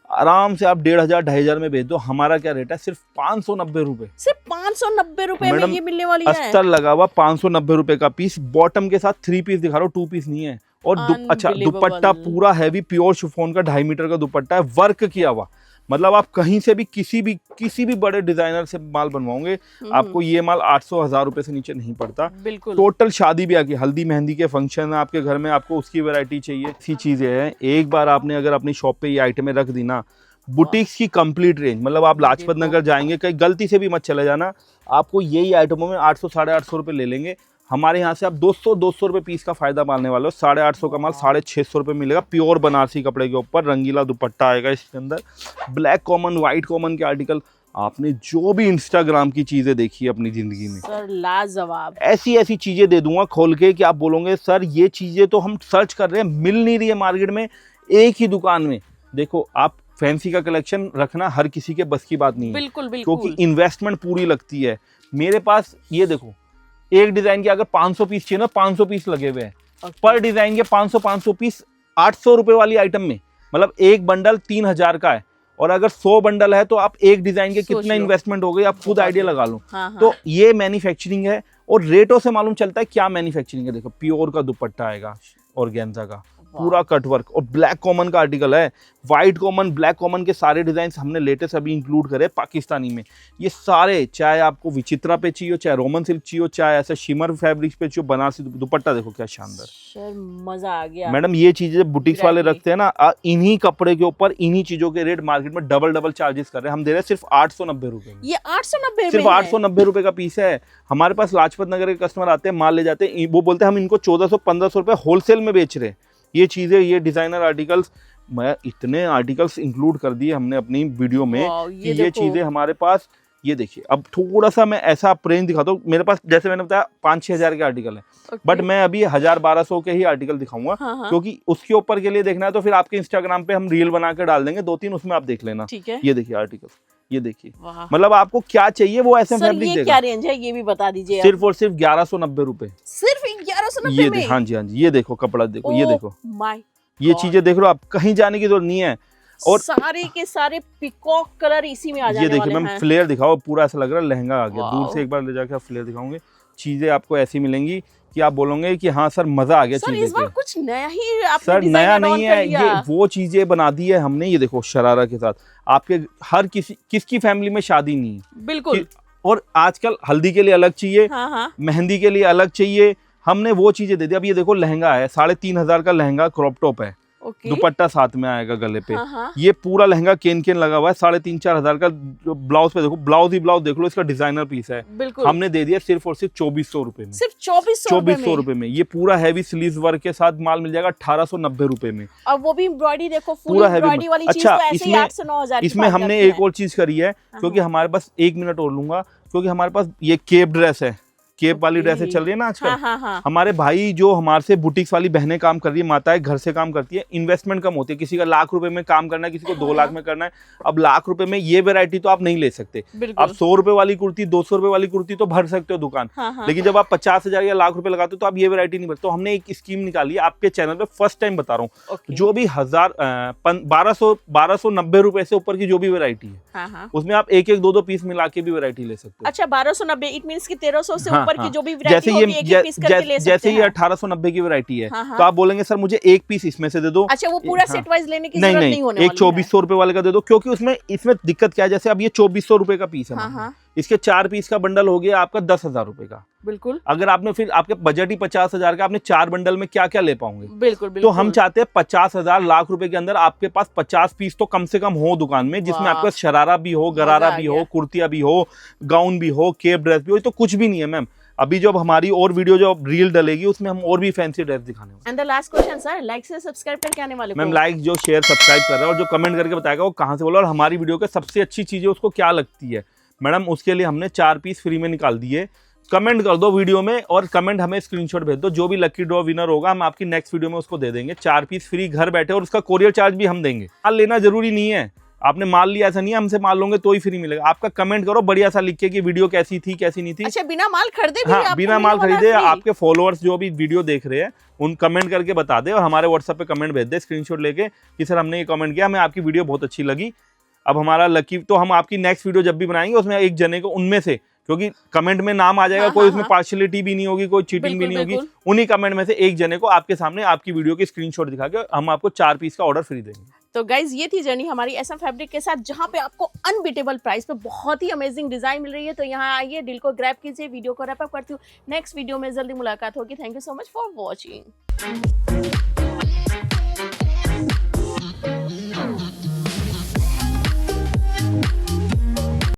आराम से आप 1,500, 2,500 में बेच दो। हमारा क्या रेट है, सिर्फ 590 रुपए। सिर्फ 590 रुपए में ये मिलने वाली है। अस्तर लगा हुआ 590 रुपए का पीस, बॉटम के साथ 3 पीस दिखा रहा हूँ, 2 पीस नहीं है। और अच्छा दुपट्टा पूरा हैवी प्योर शिफॉन का 2.5 मीटर का दुपट्टा है, वर्क किया हुआ। मतलब आप कहीं से भी किसी भी बड़े डिजाइनर से माल बनवाओगे, आपको ये माल 800-1000 रुपए से नीचे नहीं पड़ता। बिल्कुल। टोटल शादी ब्याह की, हल्दी मेहंदी के फंक्शन है आपके घर में, आपको उसकी वैरायटी चाहिए, ऐसी चीजें हैं। एक बार आपने अगर अपनी शॉप पे ये आइटमें रख दी ना, बुटीक्स की कंप्लीट रेंज, मतलब आप लाजपत नगर जाएंगे, कहीं गलती से भी मत चले जाना, आपको यही आइटमों में 800, 850 रुपए ले लेंगे। हमारे यहाँ से आप 200 रुपए पीस का फायदा पालने वाले हो। 850 का माल 650 रुपए मिलेगा, प्योर बनारसी कपड़े के ऊपर, रंगीला दुपट्टा आएगा इसके अंदर। ब्लैक कॉमन, व्हाइट कॉमन के आर्टिकल, आपने जो भी इंस्टाग्राम की चीजें देखी अपनी जिंदगी में, सर लाजवाब, ऐसी ऐसी चीजें दे दूंगा खोल के कि आप बोलोगे सर ये चीजें तो हम सर्च कर रहे हैं, मिल नहीं रही है मार्केट में, एक ही दुकान में। देखो आप फैंसी का कलेक्शन रखना हर किसी के बस की बात नहीं है, बिल्कुल बिल्कुल, क्योंकि इन्वेस्टमेंट पूरी लगती है। मेरे पास ये देखो, एक डिजाइन के अगर 500 पीस चाहिए ना, 500 पीस लगे हुए हैं पर डिजाइन के, 500 पीस 800 रुपए वाली आइटम में, मतलब एक बंडल 3000 का है। और अगर 100 बंडल है तो आप एक डिजाइन के कितना इन्वेस्टमेंट हो गई, आप खुद आइडिया लगा लो। तो ये मैन्युफैक्चरिंग है, और रेटों से मालूम चलता है क्या मैन्युफैक्चरिंग है। देखो प्योर का दुपट्टा आएगा ऑर्गेन्जा का, पूरा कट वर्क, और ब्लैक कॉमन का आर्टिकल है। व्हाइट कॉमन, ब्लैक कॉमन के सारे डिजाइन हमने लेटेस्ट अभी इंक्लूड करे पाकिस्तानी में। ये सारे, चाहे आपको विचित्रा पे चाहिए, चाहे रोमन सिल्क चाहिए, चाहे ऐसे शिमर फैब्रिक पे चाहिए, बनारसी दुपट्टा देखो क्या शानदार। सर मजा आ गया मैडम, ये चीजें बुटीक्स वाले रखते हैं ना, इन्हीं कपड़े के ऊपर इन्हीं चीजों के रेट मार्केट में डबल चार्जेस कर रहे हैं, हम दे रहे हैं सिर्फ 890 रुपए में। ये 890 सिर्फ 890 रुपए का पीस है। हमारे पास लाजपत नगर के कस्टमर आते हैं, माल ले जाते हैं, वो बोलते हैं हम इनको 1400-1500 रुपए होलसेल में बेच रहे हैं। ये चीजें, ये डिजाइनर आर्टिकल्स, मैं इतने आर्टिकल्स इंक्लूड कर दिए हमने अपनी वीडियो में कि ये चीजें हमारे पास। ये देखिए, अब थोड़ा सा मैं ऐसा रेंज दिखाता हूँ। मेरे पास जैसे मैंने बताया 5-6 हज़ार के आर्टिकल है, बट मैं अभी 1000-1200 के ही आर्टिकल दिखाऊंगा, क्योंकि उसके ऊपर के लिए देखना है तो फिर आपके इंस्टाग्राम पे हम रील बना के डाल देंगे 2-3, उसमें आप देख लेना। ये देखिए आर्टिकल, ये देखिए, मतलब आपको क्या चाहिए वो SM फैब्रिक देगा। क्या रेंज है ये भी बता दीजिए। सिर्फ और सिर्फ 1190 रुपए, सिर्फ 1190 में। हाँ जी, ये देखो कपड़ा देखो, ये देखो, ये God. चीजें देख लो आप, कहीं जाने की जरूरत नहीं है। और सारे के सारे पिकॉक कलर इसी में आ जाने वाले हैं। ये देखिए मैम, फ्लेयर दिखाओ, पूरा ऐसा लग रहा है लहंगा आ गया। दूर से एक बार ले जाके आप फ्लेयर दिखाओगे, चीजें आपको ऐसी मिलेंगी कि आप बोलोगे कि हाँ सर मजा आ गया चीजें। इस बार कुछ नया ही आपने सर नया नहीं है, ये वो चीजें बना दी है हमने। ये देखो शरारा के साथ, आपके हर किसकी फैमिली में शादी नहीं है, बिल्कुल। और आजकल हल्दी के लिए अलग चाहिए, मेहंदी के लिए अलग चाहिए, हमने वो चीजें दे दी। अब ये देखो लहंगा है, 3500 का लहंगा क्रॉप टॉप है, दुपट्टा साथ में आएगा गले पे। ये पूरा लहंगा केन लगा हुआ है, 3,500-4 हज़ार का। जो ब्लाउज पे देखो, ब्लाउज ही ब्लाउज देख लो, इसका डिजाइनर पीस है। हमने दे दिया सिर्फ और सिर्फ 2400 रुपए में। सिर्फ 2400 रुपए में ये पूरा हैवी स्लीव्स वर्क के साथ माल मिल जाएगा 1890 रुपए में। अब वो भी एम्ब्रॉयडरी देखो, पूरा एम्ब्रॉयडरी वाली चीज। अच्छा, तो इसमें 800-9,000 इसमें हमने एक और चीज करी है, क्योंकि हमारे पास 1 मिनट और लूंगा, क्योंकि हमारे पास ये केप ड्रेस है, केप वाली ड्रेसें चल रही है ना आजकल। हाँ हाँ हाँ। हमारे भाई जो हमारे से बुटीक्स वाली बहनें काम कर रही है, माताएं घर से काम करती है, इन्वेस्टमेंट कम होती है। किसी का लाख रुपए में काम करना है, किसी को 2 लाख में करना है। अब लाख रुपए में ये वैरायटी तो आप नहीं ले सकते। आप 100 रुपए वाली कुर्ती, 200 रुपए वाली कुर्ती तो भर सकते हो दुकान, लेकिन जब आप 50,000 या लाख रुपए लगाते हो तो आप ये वैरायटी नहीं भरते। तो हमने एक स्कीम निकाली है आपके चैनल पे, फर्स्ट टाइम बता रहा हूँ, जो भी 1290 रुपए से ऊपर की जो भी वैरायटी है, उसमें आप एक 2 पीस मिला के भी वैरायटी ले सकते हो। अच्छा, 1290, इट मींस कि 1300 से ऊपर की जो भी जैसे वैरायटी होगी, एक पीस करके ले सकते हैं। जैसे ये 1890 की वैरायटी है, तो आप बोलेंगे सर मुझे एक पीस इसमें से दे दो। अच्छा, वो पूरा सेट वाइज लेने की जरूरत नहीं होने वाली है। एक 2400 रुपए वाले का दे दो, क्योंकि इसमें दिक्कत क्या है, जैसे अब ये 2400 रुपए का पीस है, इसके 4 पीस का बंडल हो गया आपका 10,000 रुपए का। बिल्कुल। अगर आपने फिर आपके बजट ही 50,000 का, आपने 4 बंडल में क्या क्या ले पाओगे? बिल्कुल बिल्कुल। तो हम चाहते हैं 50,000 लाख रुपए के अंदर आपके पास 50 पीस तो कम से कम हो दुकान में, जिसमें आपके पास शरारा भी हो, गरारा भी हो, कुर्तियां भी हो, गाउन भी हो, केप ड्रेस भी हो। तो कुछ भी नहीं है मैम। अभी जब हमारी और वीडियो जो रील डलेगी उसमें हम और भी फैंसी ड्रेस दिखाने वाले। And the last question sir, like से सब्सक्राइब करके आने वाले मैम, लाइक जो शेयर सब्सक्राइब कर रहा है और जो कमेंट करके बताएगा वो कहाँ से बोला और हमारी वीडियो के सबसे अच्छी चीजें उसको क्या लगती है मैडम, उसके लिए हमने 4 पीस फ्री में निकाल दिए। कमेंट कर दो वीडियो में और कमेंट हमें स्क्रीनशॉट भेज दो। जो भी लकी ड्रॉ विनर होगा हम आपकी नेक्स्ट वीडियो में उसको दे देंगे 4 पीस फ्री घर बैठे, और उसका कोरियर चार्ज भी हम देंगे। माल लेना जरूरी नहीं है, आपने माल लिया ऐसा नहीं है हमसे माल लोगे तो ही फ्री मिलेगा। आपका कमेंट करो बढ़िया सा लिख के कि वीडियो कैसी थी कैसी नहीं थी। अच्छा, बिना माल खरीदे भी? हाँ, बिना माल खरीदे आपके फॉलोअर्स जो भी वीडियो देख रहे हैं उन कमेंट करके बता दे और हमारे व्हाट्सएप पे कमेंट भेज दे स्क्रीनशॉट लेके कि सर हमने ये कमेंट किया, हमें आपकी वीडियो बहुत अच्छी लगी। अब हमारा लकी, तो हम आपकी नेक्स्ट वीडियो जब भी बनाएंगे उसमें एक जने को उनमें से, क्योंकि कमेंट में नाम आ जाएगा, कोई उसमें पार्शियलिटी भी नहीं होगी, कोई चीटिंग भी नहीं होगी, उन्हीं कमेंट में से एक जने को आपके सामने आपकी वीडियो की स्क्रीनशॉट दिखा के हम आपको 4 पीस का ऑर्डर फ्री देंगे। तो गाइज ये थी जर्नी हमारी SM फैब्रिक के साथ, जहां पे आपको अनबीटेबल प्राइस पे बहुत ही अमेजिंग डिजाइन मिल रही है। तो यहाँ आइए, डील को ग्रैब कीजिए। वीडियो को रैप अप करती हूँ, नेक्स्ट वीडियो में जल्दी मुलाकात होगी। Thank you so much for watching.